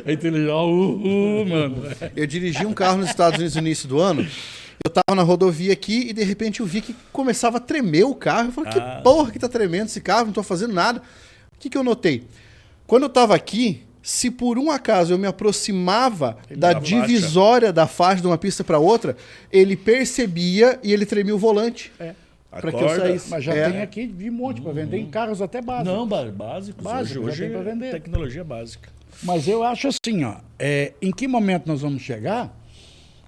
Aí ele já, mano. Eu dirigi um carro nos Estados Unidos no início do ano. Eu tava na rodovia aqui e de repente eu vi que começava a tremer o carro. Eu falei, que porra que tá tremendo esse carro? Não tô fazendo nada. O que eu notei? Quando eu tava aqui, se por um acaso eu me aproximava da divisória da faixa de uma pista para outra, ele percebia e ele tremia o volante. Para que eu saísse. Mas já tem aqui de monte para vender em carros até básicos. Não, básicos. Básico, Hoje já tem pra vender. tecnologia básica. Mas eu acho assim, ó, em que momento nós vamos chegar?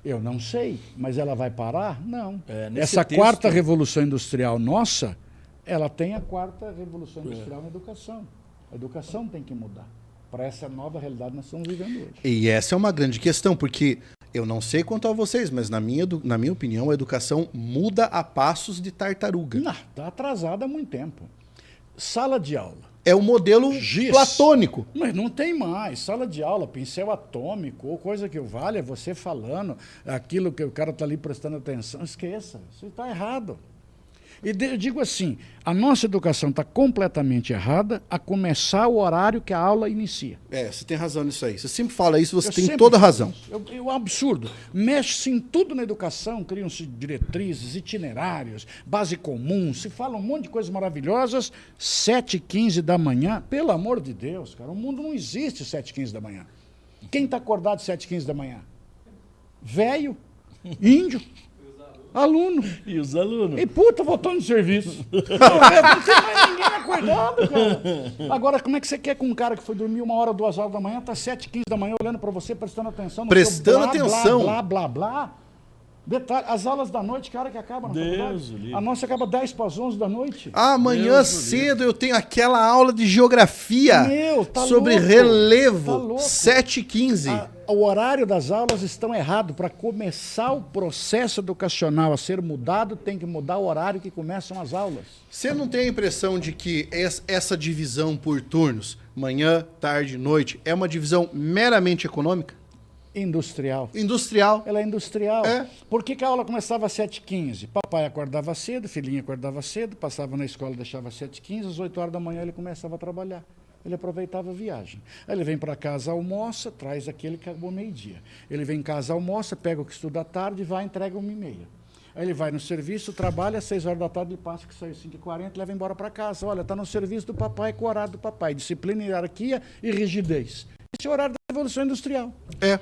Eu não sei, mas ela vai parar? Não. Nesse Essa texto- quarta revolução industrial nossa, ela tem a quarta revolução industrial na educação. A educação tem que mudar para essa nova realidade que nós estamos vivendo hoje. E essa é uma grande questão, porque eu não sei quanto a vocês, mas na minha opinião, a educação muda a passos de tartaruga. Não, está atrasada há muito tempo. Sala de aula. É o modelo Giz. platônico. Mas não tem mais. Sala de aula, pincel atômico, ou coisa que vale é você falando aquilo que o cara está ali prestando atenção. Esqueça, isso está errado. E eu digo assim, a nossa educação está completamente errada a começar o horário que a aula inicia. Você tem razão nisso aí. Você sempre fala isso, você Eu tem sempre toda a falo razão. isso. É um absurdo. Mexe-se em tudo na educação, criam-se diretrizes, itinerários, base comum, se fala um monte de coisas maravilhosas, 7h15 da manhã, pelo amor de Deus, cara, o mundo não existe 7h15 da manhã. Quem está acordado 7h15 da manhã? Velho, índio, aluno. E os alunos? E puta, voltou no serviço. Não tem mais ninguém acordado, cara. Agora, como é que você quer que um cara que foi dormir 1h, 2h da manhã, tá 7h15 da manhã olhando para você, prestando atenção no Prestando seu blá, atenção. Blá, blá, blá, blá. Detalhe, as aulas da noite, cara, que acabam na Deus faculdade. o livre. A nossa acaba 10h para as 11 da noite. Amanhã Deus cedo eu tenho aquela aula de geografia Meu, tá sobre louco. relevo, Tá louco. 7h15. O horário das aulas estão errado. Para começar o processo educacional a ser mudado, tem que mudar o horário que começam as aulas. Você não tem a impressão de que essa divisão por turnos, manhã, tarde, noite, é uma divisão meramente econômica? Industrial. Industrial. Ela é industrial. É. Por que a aula começava às 7h15? Papai acordava cedo, filhinha acordava cedo, passava na escola, deixava às 7h15, às 8h da manhã ele começava a trabalhar. Ele aproveitava a viagem. Aí ele vem para casa, almoça, traz aquele que acabou meio-dia. Ele vem em casa, almoça, pega o que estuda à tarde e vai, entrega 1h30. Aí ele vai no serviço, trabalha, às 6h da tarde ele passa, que saiu 5h40, leva embora para casa. Olha, está no serviço do papai, com o horário do papai. Disciplina, hierarquia e rigidez. Esse é o horário da Revolução Industrial. É.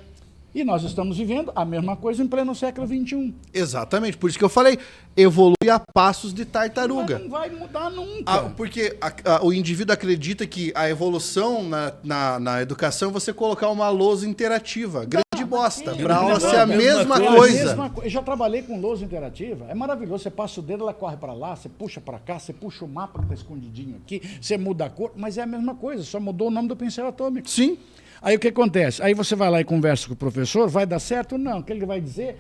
E nós estamos vivendo a mesma coisa em pleno século XXI. Exatamente, por isso que eu falei, evolui a passos de Mas tartaruga. não vai mudar nunca. Porque o indivíduo acredita que a evolução na educação é você colocar uma lousa interativa. Grande bosta. Para a aula ser a mesma coisa. Eu já trabalhei com lousa interativa. É maravilhoso. Você passa o dedo, ela corre para lá, você puxa para cá, você puxa o mapa que está escondidinho aqui, você muda a cor, mas é a mesma coisa, só mudou o nome do pincel atômico. Sim. Aí o que acontece? Aí você vai lá e conversa com o professor, vai dar certo? Não. O que ele vai dizer?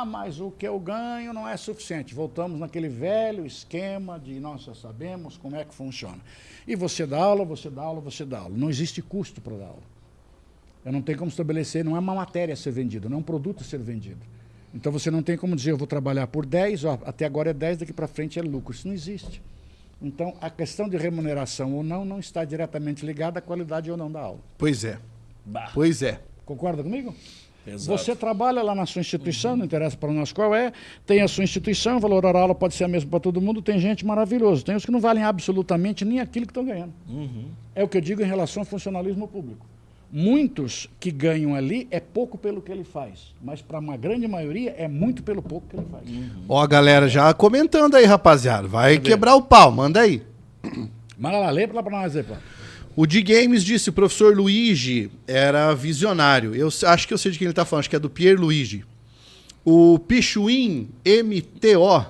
Mas o que eu ganho não é suficiente. Voltamos naquele velho esquema de nós já sabemos como é que funciona. E você dá aula, você dá aula, você dá aula. Não existe custo para dar aula. Eu não tenho como estabelecer, não é uma matéria a ser vendida, não é um produto a ser vendido. Então você não tem como dizer, eu vou trabalhar por 10, até agora é 10, daqui para frente é lucro. Isso não existe. Então a questão de remuneração ou não está diretamente ligada à qualidade ou não da aula. Pois é. Bah, Pois é. Concorda comigo? exato. Você trabalha lá na sua instituição, não interessa para nós qual é, tem a sua instituição, o valor da aula pode ser a mesma para todo mundo, tem gente maravilhosa, tem os que não valem absolutamente nem aquilo que estão ganhando. É o que eu digo em relação ao funcionalismo público. Muitos que ganham ali é pouco pelo que ele faz, mas para uma grande maioria é muito pelo pouco que ele faz. Ó, a galera já comentando aí, rapaziada. Vai quebrar o pau, manda aí. Manda lá, lê para nós aí, pô. O D Games disse, o professor Luigi era visionário. Eu acho que eu sei de quem ele está falando, acho que é do Pier Luigi. O Pichuin MTO,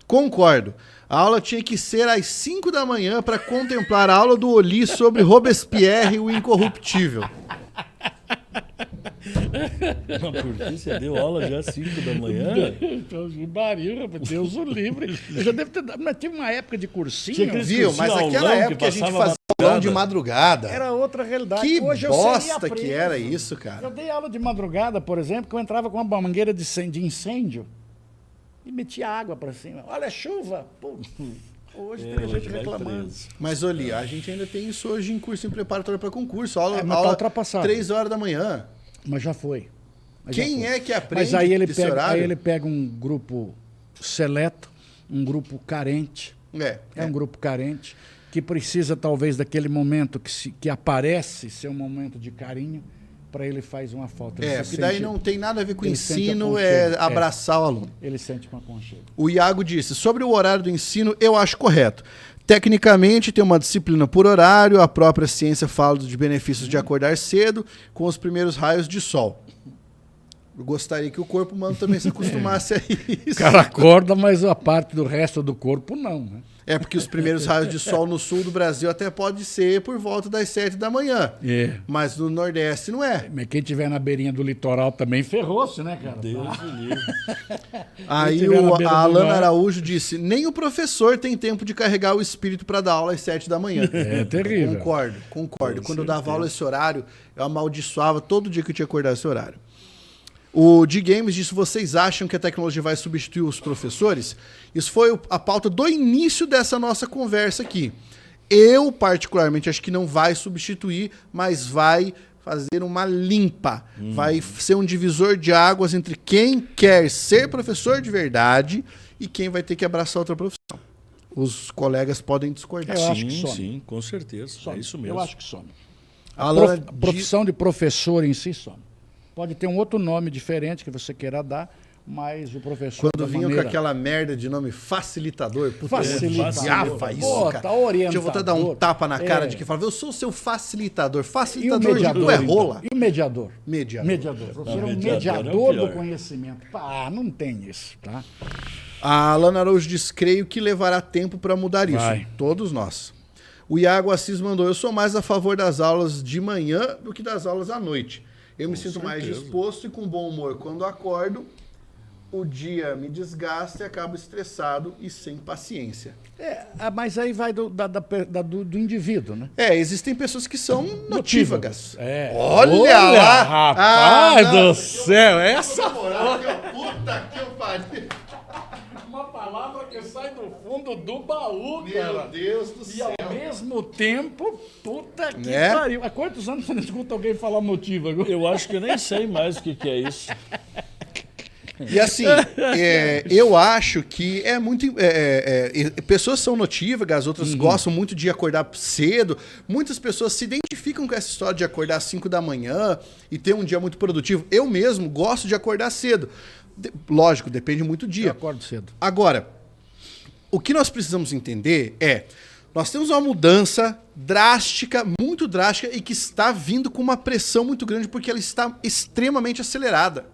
concordo. A aula tinha que ser às 5 da manhã para contemplar a aula do Oli sobre Robespierre, o incorruptível. Mas por que você deu aula já às 5 da manhã? Baril, rapaz, Deus o livre. Eu já devo ter dado, mas tive uma época de cursinho. Tinha aqueles Viu? Mas cursinho naquela aulão época que a gente passava fazia aulão de madrugada. Era outra realidade. Que Hoje eu seria bosta preso. que era isso, cara. Eu dei aula de madrugada, por exemplo, que eu entrava com uma mangueira de incêndio e metia água para cima. Olha a chuva! Pô, hoje tem gente reclamando. Mas, Oli, a gente ainda tem isso hoje em curso em preparatório para concurso. Aula, mas tá aula ultrapassado. 3 horas da manhã. Mas já foi. Quem é que aprende Mas aí ele, esse pega, horário? aí ele pega um grupo seleto, um grupo carente. É um grupo carente, que precisa talvez daquele momento que aparece ser um momento de carinho, para ele faz uma falta. Porque daí não tem nada a ver com ele ensino, sente é aconchego. abraçar o aluno. Ele sente um aconchego. O Iago disse, sobre o horário do ensino, eu acho correto. Tecnicamente, tem uma disciplina por horário, a própria ciência fala dos benefícios de acordar cedo, com os primeiros raios de sol. Eu gostaria que o corpo humano também se acostumasse a isso. O cara acorda, mas a parte do resto do corpo não, né? É porque os primeiros raios de sol no sul do Brasil até pode ser por volta das 7 da manhã. Mas no Nordeste não é. Mas quem estiver na beirinha do litoral também ferrou-se, né, cara? Deus me livre. Aí a Alana Araújo disse, nem o professor tem tempo de carregar o espírito para dar aula às 7 da manhã. É terrível. Concordo. Quando eu dava aula esse horário, eu amaldiçoava todo dia que eu tinha que acordar esse horário. O D Games disse, vocês acham que a tecnologia vai substituir os professores? Isso foi a pauta do início dessa nossa conversa aqui. Eu, particularmente, acho que não vai substituir, mas vai fazer uma limpa. Vai ser um divisor de águas entre quem quer ser professor de verdade e quem vai ter que abraçar outra profissão. Os colegas podem discordar. Eu acho que some. Sim, com certeza. Some. É isso mesmo. Eu acho que some. A A profissão de professor em si some. Pode ter um outro nome diferente que você queira dar, mas o professor... Quando vinham com aquela merda de nome facilitador, Facilitador. Isso, cara. Tá orientador. Deixa eu voltar a dar um tapa na cara de que fala, eu sou o seu facilitador. E o Facilitador de mediador, tu é rola. então? E o mediador? Mediador. Você é um mediador mediador é o do pior. conhecimento. Ah, não tem isso, tá? A Alana Araújo diz, creio que levará tempo para mudar isso. Vai. Todos nós. O Iago Assis mandou, eu sou mais a favor das aulas de manhã do que das aulas à noite. Eu me sinto mais disposto e com bom humor quando acordo. O dia me desgasta e acabo estressado e sem paciência. Mas aí vai do indivíduo, né? Existem pessoas que são notívagas. Olha lá! Rapaz não. do céu, essa Puta que eu pariu! uma palavra que sai do fundo do baú, Meu Deus do E céu! ao mesmo tempo, puta que Né? pariu. Há quantos anos você não escuta alguém falar motivo agora? Eu acho que eu nem sei mais o que é isso. E assim, eu acho que é muito. Pessoas são notívagas, outras gostam muito de acordar cedo. Muitas pessoas se identificam com essa história de acordar às 5 da manhã e ter um dia muito produtivo. Eu mesmo gosto de acordar cedo. Lógico, depende muito do Eu dia. acordo cedo. Agora, o que nós precisamos entender nós temos uma mudança drástica, muito drástica, e que está vindo com uma pressão muito grande porque ela está extremamente acelerada.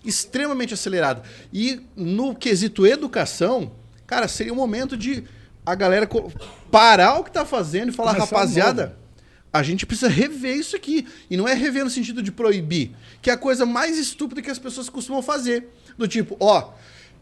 Extremamente acelerada. E no quesito educação, cara, seria o momento de a galera parar o que está fazendo e falar, Começar rapaziada, a gente precisa rever isso aqui. E não é rever no sentido de proibir, que é a coisa mais estúpida que as pessoas costumam fazer. Do tipo,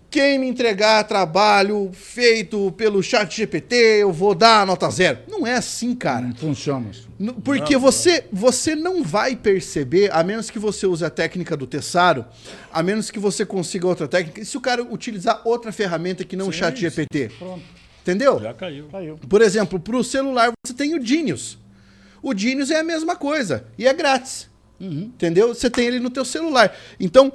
quem me entregar trabalho feito pelo chat GPT, eu vou dar nota 0. Não é assim, cara. Não funciona isso. Porque você não vai perceber, a menos que você use a técnica do Tessaro, a menos que você consiga outra técnica, e se o cara utilizar outra ferramenta que não o chat GPT. Pronto, Entendeu? Já caiu. caiu. Por exemplo, para o celular você tem o Genius. O Genius é a mesma coisa e é grátis. Entendeu? Você tem ele no teu celular. Então,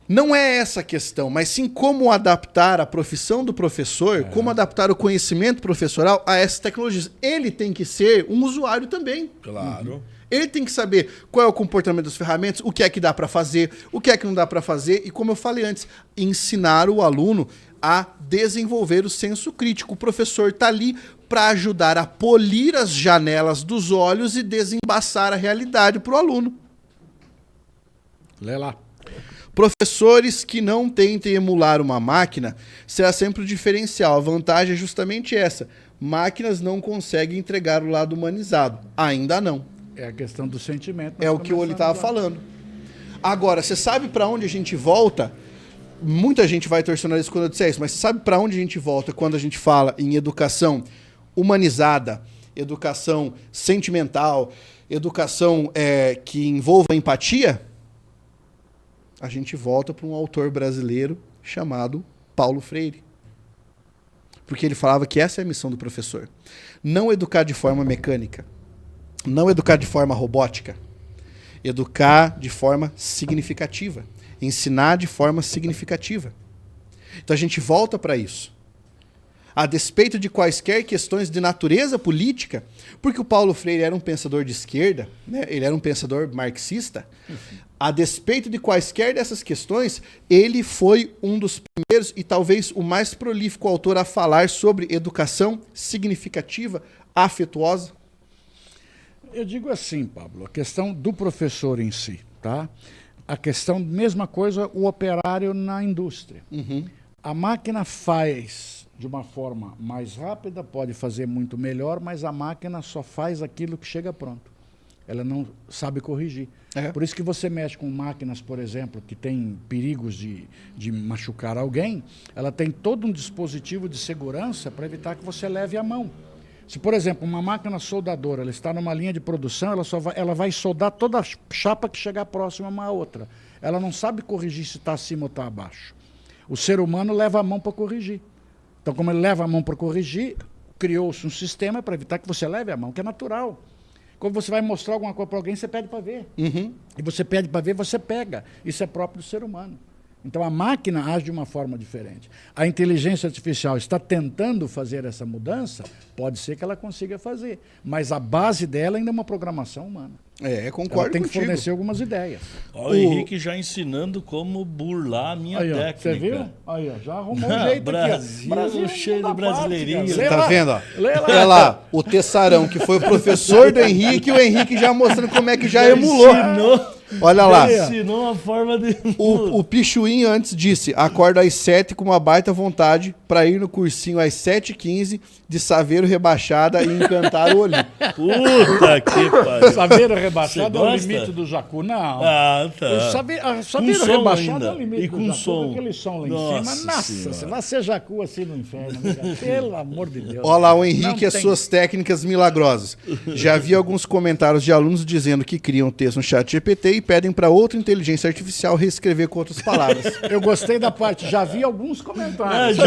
não é essa a questão, mas sim como adaptar a profissão do professor, como adaptar o conhecimento professoral a essas tecnologias. Ele tem que ser um usuário também. Claro. Ele tem que saber qual é o comportamento das ferramentas, o que é que dá para fazer, o que é que não dá para fazer e, como eu falei antes, ensinar o aluno a desenvolver o senso crítico. O professor está ali para ajudar a polir as janelas dos olhos e desembaçar a realidade para o aluno. Lê lá. Professores que não tentem emular uma máquina será sempre o diferencial. A vantagem é justamente essa. Máquinas não conseguem entregar o lado humanizado. Ainda não. É a questão do sentimento. É o que o Oli estava falando. Agora, você sabe para onde a gente volta? Muita gente vai torcer o nariz quando eu disser isso, mas você sabe para onde a gente volta quando a gente fala em educação humanizada, educação sentimental, educação que envolva empatia? A gente volta para um autor brasileiro chamado Paulo Freire. Porque ele falava que essa é a missão do professor. Não educar de forma mecânica, não educar de forma robótica, educar de forma significativa, ensinar de forma significativa. Então a gente volta para isso. A despeito de quaisquer questões de natureza política, porque o Paulo Freire era um pensador de esquerda, né? Ele era um pensador marxista, a despeito de quaisquer dessas questões, ele foi um dos primeiros e talvez o mais prolífico autor a falar sobre educação significativa, afetuosa. Eu digo assim, Pablo, a questão do professor em si, tá? A questão, mesma coisa, o operário na indústria. A máquina faz de uma forma mais rápida, pode fazer muito melhor, mas a máquina só faz aquilo que chega pronto. Ela não sabe corrigir. Por isso que você mexe com máquinas, por exemplo, que tem perigos de machucar alguém, ela tem todo um dispositivo de segurança para evitar que você leve a mão. Se, por exemplo, uma máquina soldadora ela está numa linha de produção, ela vai soldar toda a chapa que chegar próxima uma à outra. Ela não sabe corrigir se está acima ou está abaixo. O ser humano leva a mão para corrigir. Então, como ele leva a mão para corrigir, criou-se um sistema para evitar que você leve a mão, que é natural. Quando você vai mostrar alguma coisa para alguém, você pede para ver. E você pede para ver, você pega. Isso é próprio do ser humano. Então, a máquina age de uma forma diferente. A inteligência artificial está tentando fazer essa mudança, pode ser que ela consiga fazer. Mas a base dela ainda é uma programação humana. Concordo ela tem que contigo. fornecer algumas ideias. Ó, o Henrique já ensinando como burlar a minha Aí, ó, técnica. você viu? Aí, ó, já arrumou um jeito Brasil, aqui. cheio de brasileirinho. Lê Tá lá. vendo? Ó? Lê lá. Olha lá, o Tessarão, que foi o professor do Henrique, e o Henrique já mostrando como é que já emulou. Olha lá. Ensinou uma forma de... O Pichuinho antes disse: acordo às 7 com uma baita vontade pra ir no cursinho às 7h15 de Saveiro Rebaixada e encantar o olho. Puta que pariu. Saveiro rebaixado é o gosta? limite do Jacu. Não. Ah, tá. O Saveiro som rebaixado é ainda. o limite E do com Jacu. som. Aquele som lá em Nossa cima. Nossa, Senhora. você vai ser Jacu assim no inferno. Né, cara? Pelo amor de Deus. Olha lá, o Não Henrique e as tem- suas técnicas milagrosas. Já vi alguns comentários de alunos dizendo que criam texto no chat GPT e pedem para outra inteligência artificial reescrever com outras palavras. Eu gostei da parte. Já vi alguns comentários.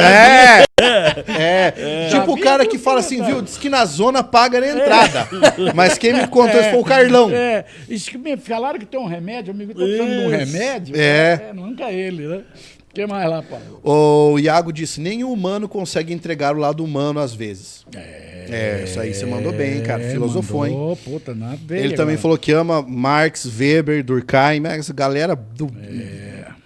Tipo o vi cara alguns que fala assim, comentários. viu, diz que na zona paga na entrada. Mas quem me contou isso foi o Carlão. Isso que me falaram que tem um remédio, amigo, tá precisando de um remédio. Nunca ele, né? O que mais lá, Paulo? O Iago disse, nem o humano consegue entregar o lado humano às vezes. Isso aí você mandou bem, cara. Filosofou, hein? Puta, nada Ele também falou que ama Marx, Weber, Durkheim, essa galera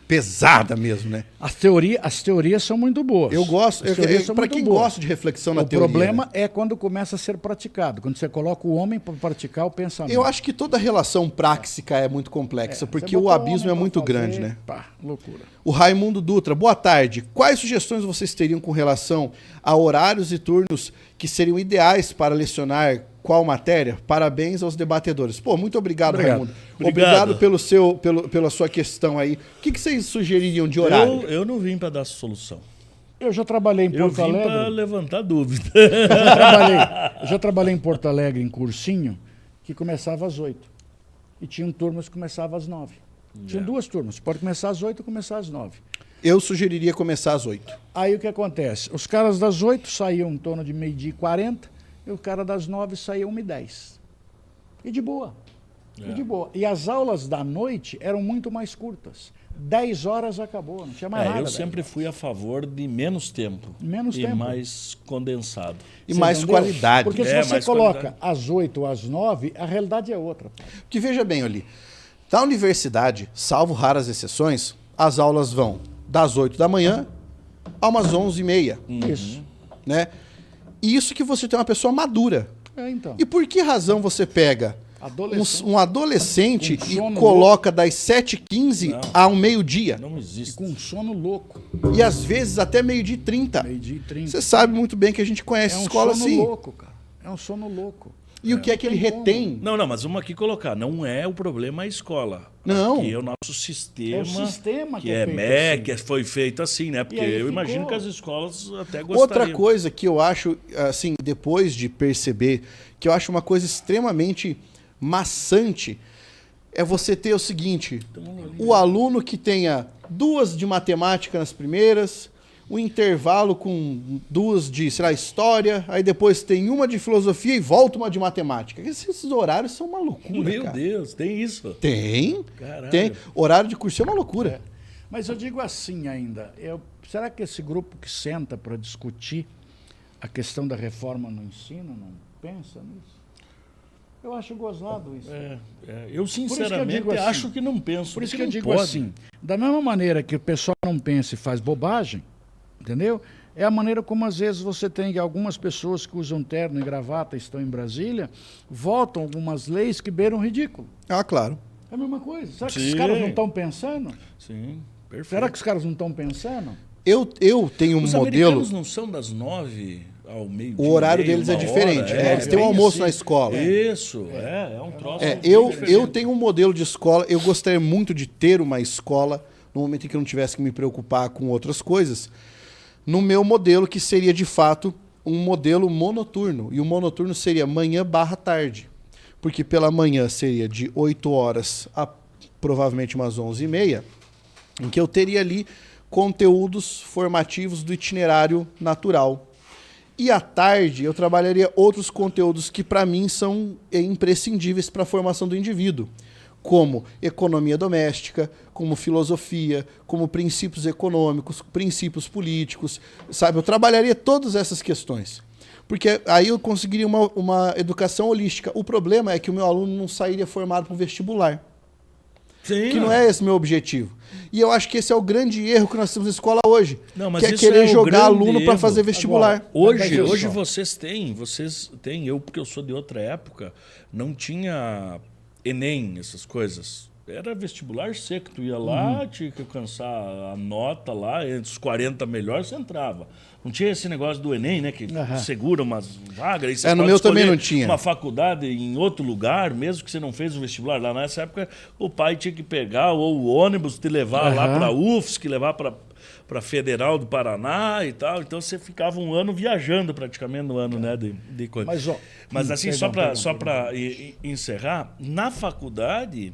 pesada mesmo, né? As teorias são muito boas. Eu gosto. As teorias são Para muito quem boas. gosta de reflexão na O teoria. problema né? é quando começa a ser praticado. Quando você coloca o homem para praticar o pensamento. Eu acho que toda relação prática é muito complexa, porque Você o botou abismo é homem muito pra fazer, grande, né? Pá, loucura. O Raimundo Dutra, boa tarde. Quais sugestões vocês teriam com relação a horários e turnos que seriam ideais para lecionar qual matéria? Parabéns aos debatedores. Pô, muito obrigado, Raimundo. Obrigado pela sua questão aí. O que vocês sugeririam de horário? Eu não vim para dar solução. Eu já trabalhei em Eu Porto vim para Alegre. levantar dúvida. Eu já trabalhei em Porto Alegre em cursinho que começava às 8. E tinham turmas que começavam às 9. Tinha duas turmas. Pode começar às 8 ou começar às 9. Eu sugeriria começar às 8. Aí o que acontece? Os caras das 8 saíam em torno de 12h40 e o cara das 9 saía 1h10. E de boa. E de boa. E as aulas da noite eram muito mais curtas. 10 horas acabou, não tinha mais nada. Eu sempre fui a favor de menos tempo. Menos e tempo. mais condensado. E Você mais entendeu? qualidade. Porque se É, você mais coloca qualidade. às 8 ou às 9, a realidade é outra. Porque veja bem, ali, na universidade, salvo raras exceções, as aulas vão das 8 da manhã a umas 11h30. Isso. Né? E isso que você tem uma pessoa madura. Então. E por que razão você pega Adolescente. um adolescente Com e sono coloca das 7h15 ao meio-dia? Não existe. Com um sono louco. E às vezes até meio-dia e 30. Meio-dia e 30. Você sabe muito bem que a gente conhece É um escola sono assim. louco, cara. É um sono louco. E o que é que ele retém? Não, mas vamos aqui colocar. Não é o problema a escola. Não. Aqui é o nosso sistema. É o sistema que é feito MEC, assim. que foi feito assim, né? Porque aí eu ficou. imagino que as escolas até gostariam. Outra coisa que eu acho, assim, depois de perceber, que eu acho uma coisa extremamente maçante, é você ter o seguinte: o aluno que tenha 2 de matemática nas primeiras, um intervalo com 2 de, sei lá, história, aí depois tem uma de filosofia e volta uma de matemática. Esses horários são uma loucura, Meu cara. Deus, tem isso. Tem. Caralho. Tem. Horário de curso é uma loucura. Mas eu digo assim ainda, será que esse grupo que senta para discutir a questão da reforma no ensino não pensa nisso? Eu acho gozado isso. Eu sinceramente digo assim, acho que não penso. Por isso porque que eu não digo pode. assim, da mesma maneira que o pessoal não pensa e faz bobagem, entendeu? É a maneira como às vezes você tem algumas pessoas que usam terno e gravata, estão em Brasília, votam algumas leis que beiram ridículo. Ah, claro. É a mesma coisa. Será que Sim. os caras não estão pensando? Sim, perfeito. Será que os caras não estão pensando? Eu tenho um Os modelo. americanos não são das 9 ao meio-dia. O horário e meia, deles é 1 diferente. hora, Eles têm um bem almoço assim. na escola. Isso, é um troço. Eu diferente. tenho um modelo de escola. Eu gostaria muito de ter uma escola no momento em que eu não tivesse que me preocupar com outras coisas. No meu modelo, que seria de fato um modelo monoturno. E o monoturno seria manhã/tarde. Porque pela manhã seria de 8 horas a provavelmente umas 11h30, em que eu teria ali conteúdos formativos do itinerário natural. E à tarde eu trabalharia outros conteúdos que para mim são imprescindíveis para a formação do indivíduo, como economia doméstica, como filosofia, como princípios econômicos, princípios políticos, sabe? Eu trabalharia todas essas questões. Porque aí eu conseguiria uma educação holística. O problema é que o meu aluno não sairia formado para o vestibular. Sim, Que não é esse meu objetivo. E eu acho que esse é o grande erro que nós temos na escola hoje. Não, mas que é isso querer é o jogar grande aluno para erro. fazer vestibular. Agora, Hoje Mas só. vocês têm, eu porque eu sou de outra época, não tinha Enem, essas coisas. Era vestibular seco, tu ia lá, tinha que alcançar a nota lá, entre os 40 melhores você entrava. Não tinha esse negócio do Enem, né, que segura umas vagas. Aí você No pode meu também escolher não tinha. uma faculdade em outro lugar, mesmo que você não fez o vestibular lá. Nessa época, o pai tinha que pegar ou o ônibus, te levar lá para a UFSC, levar para Federal do Paraná e tal. Então você ficava um ano viajando praticamente no ano, né, de coisa. Mas assim, só para encerrar, na faculdade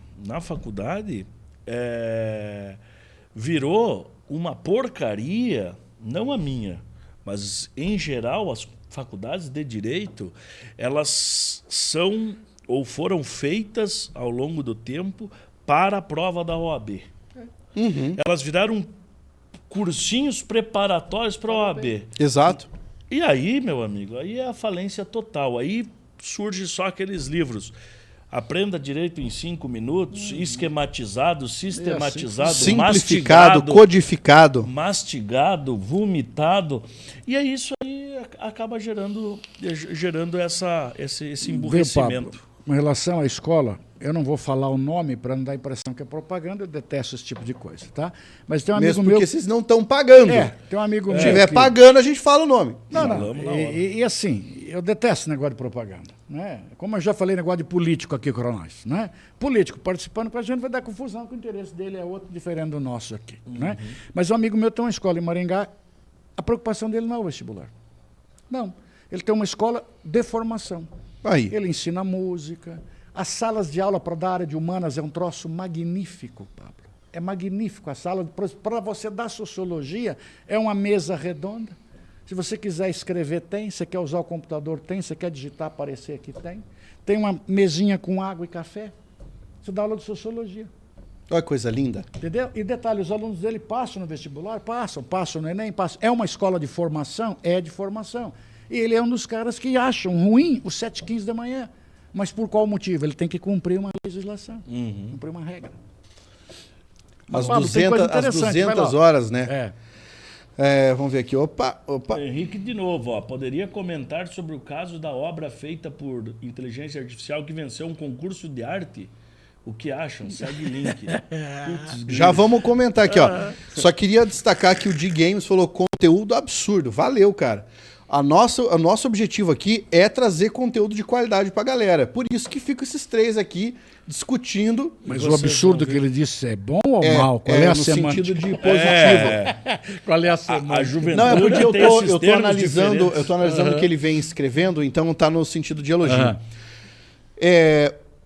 virou uma porcaria, não a minha, mas em geral as faculdades de direito, elas são ou foram feitas ao longo do tempo para a prova da OAB. Elas viraram cursinhos preparatórios para a OAB. Exato. E aí, meu amigo, aí é a falência total. Aí surge só aqueles livros. Aprenda direito em 5 minutos, esquematizado, sistematizado, Simplificado, codificado. mastigado, vomitado. E é isso aí acaba gerando esse emburrecimento. Pablo, com relação à escola, eu não vou falar o nome para não dar a impressão que é propaganda, eu detesto esse tipo de coisa, tá? Mas tem um amigo Mesmo meu... porque vocês não estão pagando. tem um amigo meu Se estiver que- pagando, a gente fala o nome. Não. Falamos na hora. E assim, eu detesto esse negócio de propaganda. Né? Como eu já falei, negócio de político aqui com nós. Né? Político participando com a gente vai dar confusão, que o interesse dele é outro, diferente do nosso aqui. Né? Mas um amigo meu tem uma escola em Maringá, a preocupação dele não é o vestibular. Não. Ele tem uma escola de formação. Aí. Ele ensina música. As salas de aula para dar área de humanas é um troço magnífico, Pablo. É magnífico. A sala, para você dar sociologia, é uma mesa redonda. Se você quiser escrever, tem. Se quer usar o computador, tem. Se quer digitar, aparecer aqui, tem. Tem uma mesinha com água e café. Você dá aula de sociologia. Olha que coisa linda. Entendeu? E detalhe, os alunos dele passam no vestibular? Passam no Enem, passam. É uma escola de formação? É de formação. E ele é um dos caras que acham ruim os 7h15 da manhã. Mas por qual motivo? Ele tem que cumprir uma legislação, cumprir uma regra. As Pablo, tem 200, coisa as interessante, vai 200 lá. horas, né? Vamos ver aqui. Opa. Henrique, de novo, poderia comentar sobre o caso da obra feita por inteligência artificial que venceu um concurso de arte? O que acham? Segue link. Putz, Já vamos comentar aqui, ó. Só queria destacar que o D Games falou conteúdo absurdo. Valeu, cara. o nosso objetivo aqui é trazer conteúdo de qualidade pra galera. Por isso que ficam esses três aqui discutindo. Mas o absurdo que ele disse é bom ou mal? Qual é a no semântica? sentido de positivo. Qual é a semântica? A juventude Não, é porque tem esses eu tô termos analisando diferentes. o que ele vem escrevendo, então tá no sentido de elogio.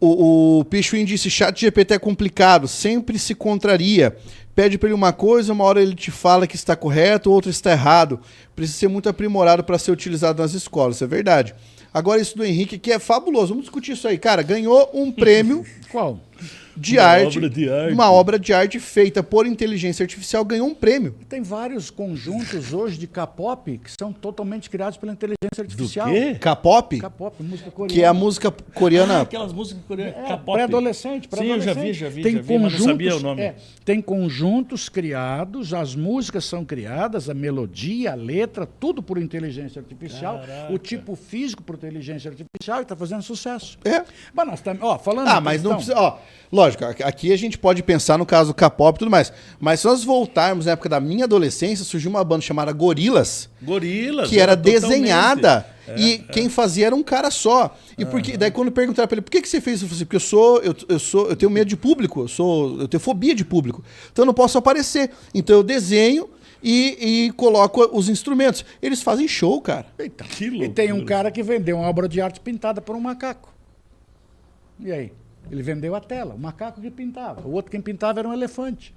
O Pichuin disse, chat GPT é complicado, sempre se contraria. Pede para ele uma coisa, uma hora ele te fala que está correto, outra está errado. Precisa ser muito aprimorado para ser utilizado nas escolas, isso é verdade. Agora isso do Henrique, que é fabuloso. Vamos discutir isso aí. Cara, ganhou um prêmio Qual? de arte. Obra de arte. Uma obra de arte feita por inteligência artificial, ganhou um prêmio. Tem vários conjuntos hoje de K-pop que são totalmente criados pela inteligência artificial. quê? K-pop, K-pop, música coreana. que é a música coreana. Aquelas músicas coreanas. K-pop. Pré-adolescente, Sim, eu já vi, Tem mas não sabia o nome. tem conjuntos criados, as músicas são criadas, a melodia, a letra, tudo por inteligência artificial, Caraca. o tipo físico por inteligência artificial e está fazendo sucesso. É. Mas nós estamos, falando Ah, em mas não questão- precisa. Ó, lógico, aqui a gente pode pensar no caso do K-pop e tudo mais. Mas se nós voltarmos na época da minha adolescência, surgiu uma banda chamada Gorilas, Gorilas. que era totalmente. desenhada. E quem fazia era um cara só. E porque, daí quando perguntaram pra ele, por que você fez isso? Eu falei assim, porque eu tenho medo de público, eu tenho fobia de público. Então eu não posso aparecer. Então eu desenho e coloco os instrumentos. Eles fazem show, cara. Eita. Que E tem um loucura. cara que vendeu uma obra de arte pintada por um macaco. E aí? Ele vendeu a tela, o macaco que pintava. O outro quem pintava era um elefante.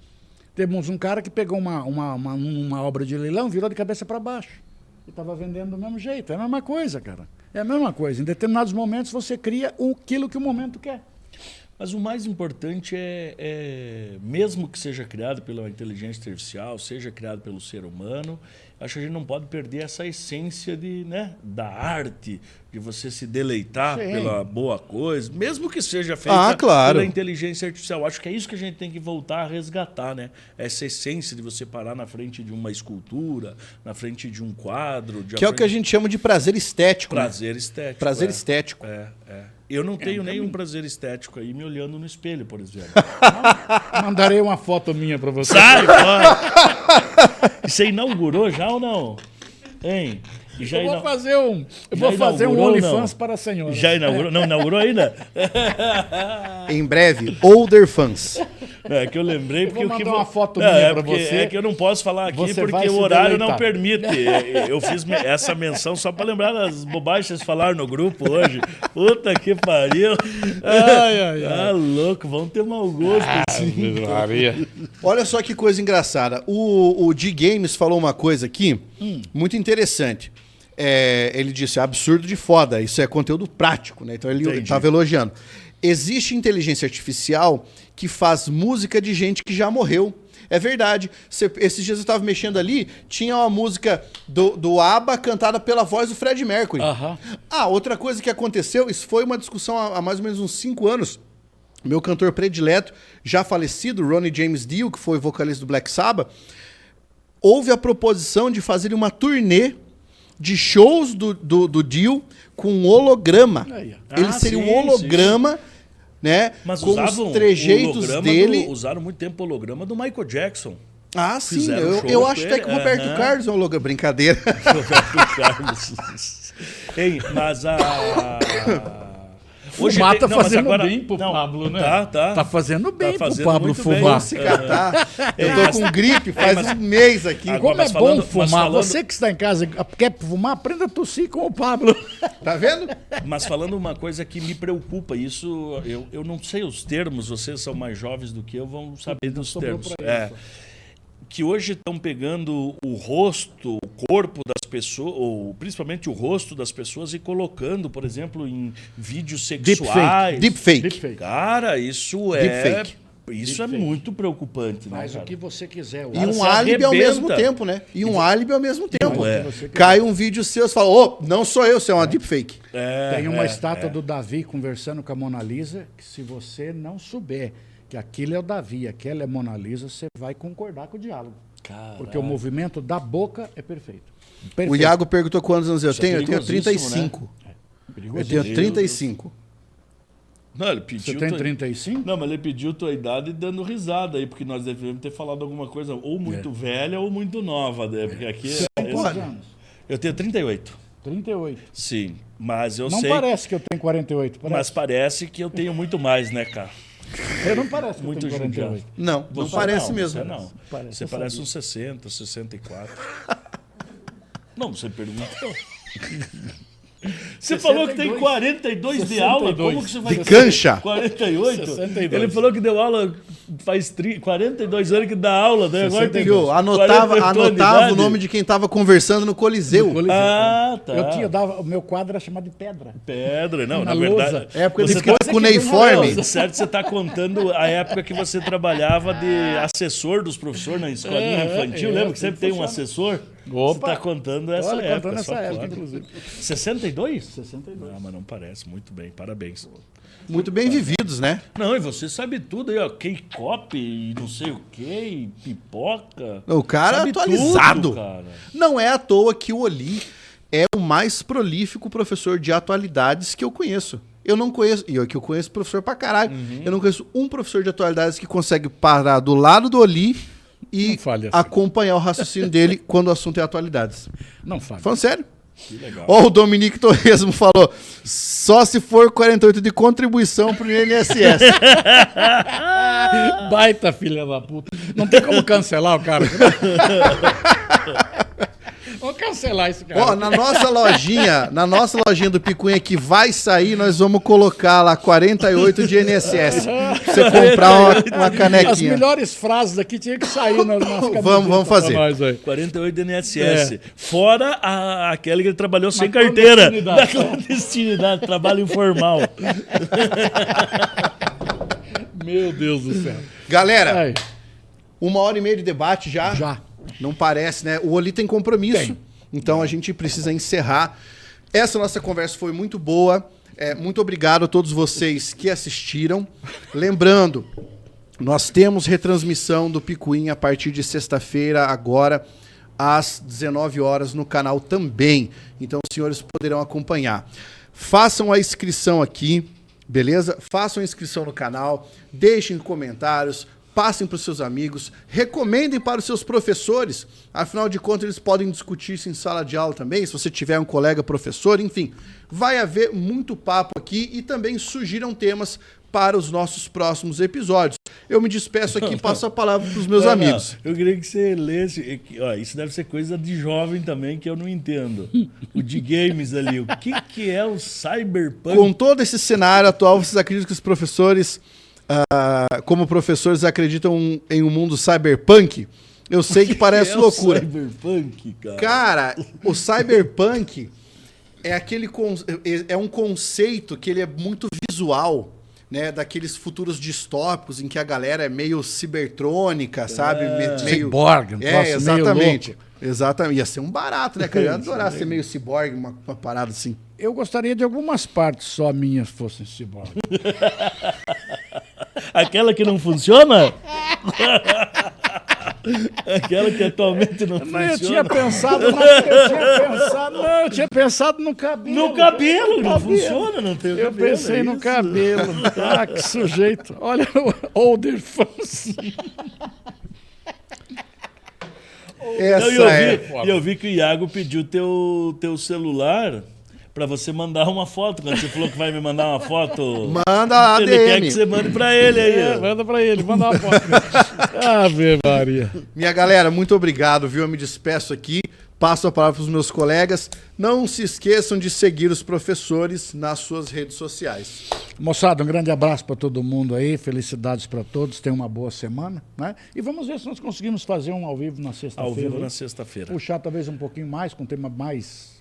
Temos um cara que pegou uma obra de leilão, virou de cabeça para baixo. E estava vendendo do mesmo jeito. É a mesma coisa, cara. É a mesma coisa. Em determinados momentos você cria aquilo que o momento quer. Mas o mais importante mesmo que seja criado pela inteligência artificial, seja criado pelo ser humano, acho que a gente não pode perder essa essência da arte, de você se deleitar Sim. pela boa coisa, mesmo que seja feita claro. pela inteligência artificial. Acho que é isso que a gente tem que voltar a resgatar, né? Essa essência de você parar na frente de uma escultura, na frente de um quadro. Que é o que a gente chama de prazer estético. né? Prazer estético. Prazer estético. Eu não tenho nenhum prazer estético aí me olhando no espelho, por exemplo. Mandarei uma foto minha para você. Sai fora! Você inaugurou já ou não? Hein? E já Eu vou fazer um inaugurou ou OnlyFans não? para a senhora. Já inaugurou? Não inaugurou ainda? Em breve, Older Fans. É que eu lembrei porque vou o que mandar uma foto Não, minha pra porque você. É que eu não posso falar aqui Você vai porque se o horário deleitar. não permite. Eu fiz essa menção só para lembrar das bobagens que vocês falaram no grupo hoje. Puta que pariu. Ai. Ah, louco, vamos ter mau gosto. assim. Olha só que coisa engraçada. O G-Games falou uma coisa aqui muito interessante. Ele disse, absurdo de foda, isso é conteúdo prático, né? Então ele Entendi. estava elogiando. Existe inteligência artificial que faz música de gente que já morreu. É verdade. Esses dias eu estava mexendo ali, tinha uma música do ABBA cantada pela voz do Freddie Mercury. Aham. Outra coisa que aconteceu, isso foi uma discussão há mais ou menos uns 5 anos. Meu cantor predileto, já falecido, Ronnie James Dio, que foi vocalista do Black Sabbath, houve a proposição de fazer uma turnê de shows do Dio com um holograma. Aí, Ele seria um sim, holograma, né? Mas com usavam os trejeitos o holograma dele. usaram muito tempo o holograma do Michael Jackson. Ah, sim. Fizeram shows Eu com acho até ele. que o Roberto Aham. Carlos é um holograma. Brincadeira. Roberto Carlos. Ei, mas Fumar tá não, mas fazendo agora- bem pro não, Pablo, né? Tá. Tá fazendo bem Tá pro fazendo Pablo muito bem. fumar. Se catar. Eu Mas- tô com gripe faz um mês aqui. Agora, Como mas é falando- bom mas fumar. falando- Você que está em casa quer fumar, aprenda a tossir com o Pablo. Tá vendo? Mas falando uma coisa que me preocupa, isso eu não sei os termos, vocês são mais jovens do que eu, vão saber dos sobrou termos. pra isso. Que hoje estão pegando o rosto, o corpo das pessoas, ou principalmente o rosto das pessoas e colocando, por exemplo, em vídeos sexuais. Deepfake. Cara, isso Deepfake. Isso é muito preocupante, né, Faz cara? o que você quiser. E Cara, um se álibi ao arrebenta. mesmo tempo, né? E um álibi ao mesmo tempo. É. Cai um vídeo seu e fala, não sou eu, você é uma deepfake. Tem uma estátua do Davi conversando com a Mona Lisa, que se você não souber que aquilo é o Davi, aquela é a Mona Lisa, você vai concordar com o diálogo. Caralho. Porque o movimento da boca é perfeito. O Iago perguntou quantos anos eu tenho. Eu tenho perigosíssimo, 35. Eu Perigosíssimo. tenho 35. Não, ele Você pediu. tem 35? Não, mas ele pediu tua idade dando risada aí, porque nós devemos ter falado alguma coisa ou muito velha ou muito nova, né? Porque aqui Quantos pode. anos? Eu tenho 38. 38. Sim, mas eu Não sei... parece que eu tenho 48. Parece. Mas parece que eu tenho muito mais, né, cara? Você não parece que Muito eu tenho 48. Não, não parece mesmo. Você não. Parece, Você eu parece sabia. uns 60, 64. Não, você perguntou. Você falou que tem 42 de aula. Como que você vai De cancha. 48? 62. Ele falou que deu aula faz 42 anos que dá aula, né? Agora tem Viu? 40 Anotava idade. o nome de quem tava conversando no Coliseu. Ah, tá. O meu quadro era chamado de pedra. Pedra, não, Na na verdade. lousa. Época de você escola tá- cuneiforme. Não, certo, você está contando a época que você trabalhava de assessor dos professores na escolinha infantil. Lembra que sempre tem um assessor? Você está contando essa Olha, época. contando essa só época, pode. inclusive. 62? 62. Ah, mas não parece. Muito bem, parabéns. Muito bem vividos, né? Não, e você sabe tudo aí, ó. K-pop e não sei o quê, e pipoca. O cara Sabe atualizado. tudo, cara. Não é à toa que o Oli é o mais prolífico professor de atualidades que eu conheço. Eu não conheço, e eu que eu conheço professor pra caralho, eu não conheço um professor de atualidades que consegue parar do lado do Oli e Não fale assim. acompanhar o raciocínio dele quando o assunto é atualidades. Não fale. Falando sério. Que legal. Ó, o Dominique Torresmo falou, só se for 48 de contribuição pro INSS. Baita filha da puta. Não tem como cancelar o cara. Vamos cancelar esse cara. Ó, na nossa lojinha do Picuinha que vai sair, nós vamos colocar lá 48 de INSS. Pra você comprar uma As canequinha. melhores frases daqui tinha que sair nas camisetas. Vamos fazer. pra nós aí. 48 do INSS. Fora aquela que ele trabalhou sem Na carteira. clandestinidade. Da clandestinidade, trabalho informal. Meu Deus do céu. Galera, Ai, 1h30 de debate já. já. Não parece, né? O Oli tem compromisso. Tem. Então a gente precisa encerrar. Essa nossa conversa foi muito boa. Muito obrigado a todos vocês que assistiram. Lembrando, nós temos retransmissão do Picuinha a partir de sexta-feira, agora, às 19 horas, no canal também. Então os senhores poderão acompanhar. Façam a inscrição aqui, beleza? Façam a inscrição no canal, deixem comentários, passem para os seus amigos, recomendem para os seus professores, afinal de contas eles podem discutir isso em sala de aula também, se você tiver um colega professor, enfim, vai haver muito papo aqui e também sugiram temas para os nossos próximos episódios. Eu me despeço aqui e passo a palavra para os meus amigos. Eu queria que você lesse. Ó, isso deve ser coisa de jovem também que eu não entendo. O de games ali. O que é o Cyberpunk? Com todo esse cenário atual, vocês acreditam que os professores, como professores, acreditam em um mundo cyberpunk? Eu sei que parece é loucura. O Cyberpunk, cara. Cara, o cyberpunk é um conceito que ele é muito visual, né? Daqueles futuros distópicos em que a galera é meio cibertrônica, sabe? Meio Ciborgue, um troço meio exatamente. louco. Exatamente. Ia ser um barato, né, cara? Eu ia adorar ser meio ciborgue, uma parada assim. Eu gostaria de algumas partes só minhas fossem ciborgue. Aquela que não funciona? Aquela que atualmente não Não, eu funciona. tinha pensado no cabelo. No cabelo, não cabelo. funciona, não tem o Eu cabelo. pensei é no isso. cabelo. Ah, que sujeito. Olha o older fans. Essa Não, e eu vi que o Iago pediu teu celular pra você mandar uma foto. Quando você falou que vai me mandar uma foto, Manda a ele quer ADM. que você mande pra ele aí. ó. Manda pra ele, manda uma foto. Ave Maria. Minha galera, muito obrigado, viu? Eu me despeço aqui, passo a palavra para os meus colegas. Não se esqueçam de seguir os professores nas suas redes sociais. Moçada, um grande abraço para todo mundo aí, felicidades para todos, tenham uma boa semana, né? E vamos ver se nós conseguimos fazer um ao vivo na sexta-feira. Ao vivo aí. na sexta-feira. Puxar talvez um pouquinho mais, com um tema mais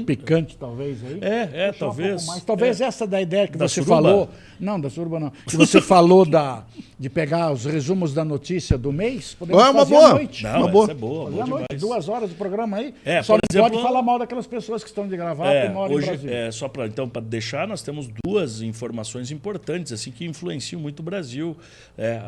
picante, talvez aí. É, Puxar um talvez. pouco mais. Talvez essa da ideia que Da você suruba? falou. Não, da suruba não. Que você falou de pegar os resumos da notícia do mês. Podemos É uma fazer boa. à noite. Não, Uma boa. essa é boa, Fazer boa à noite, demais. 2 horas de programa aí. por Só não exemplo, pode falar mal daquelas pessoas que estão de gravata e moram em Brasília. Só para deixar, nós temos 2 informações importantes assim que influenciam muito o Brasil.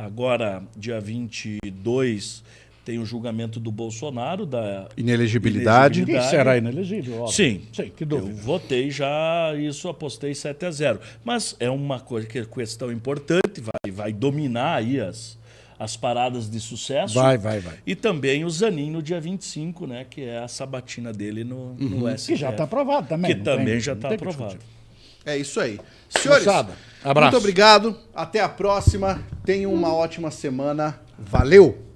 Agora, dia 22, tem o julgamento do Bolsonaro da Inelegibilidade. Quem será inelegível? Óbvio. Sim, Sim, que eu dúvida. votei já, isso apostei 7-0. Mas é uma coisa que é questão importante, vai dominar aí as paradas de sucesso. Vai. E também o Zanin no dia 25, né? Que é a sabatina dele no STF. Que já está aprovado também. Que também já está aprovado. É isso aí. Senhores, Moçada, abraço. muito obrigado. Até a próxima. Tenham uma ótima semana. Valeu!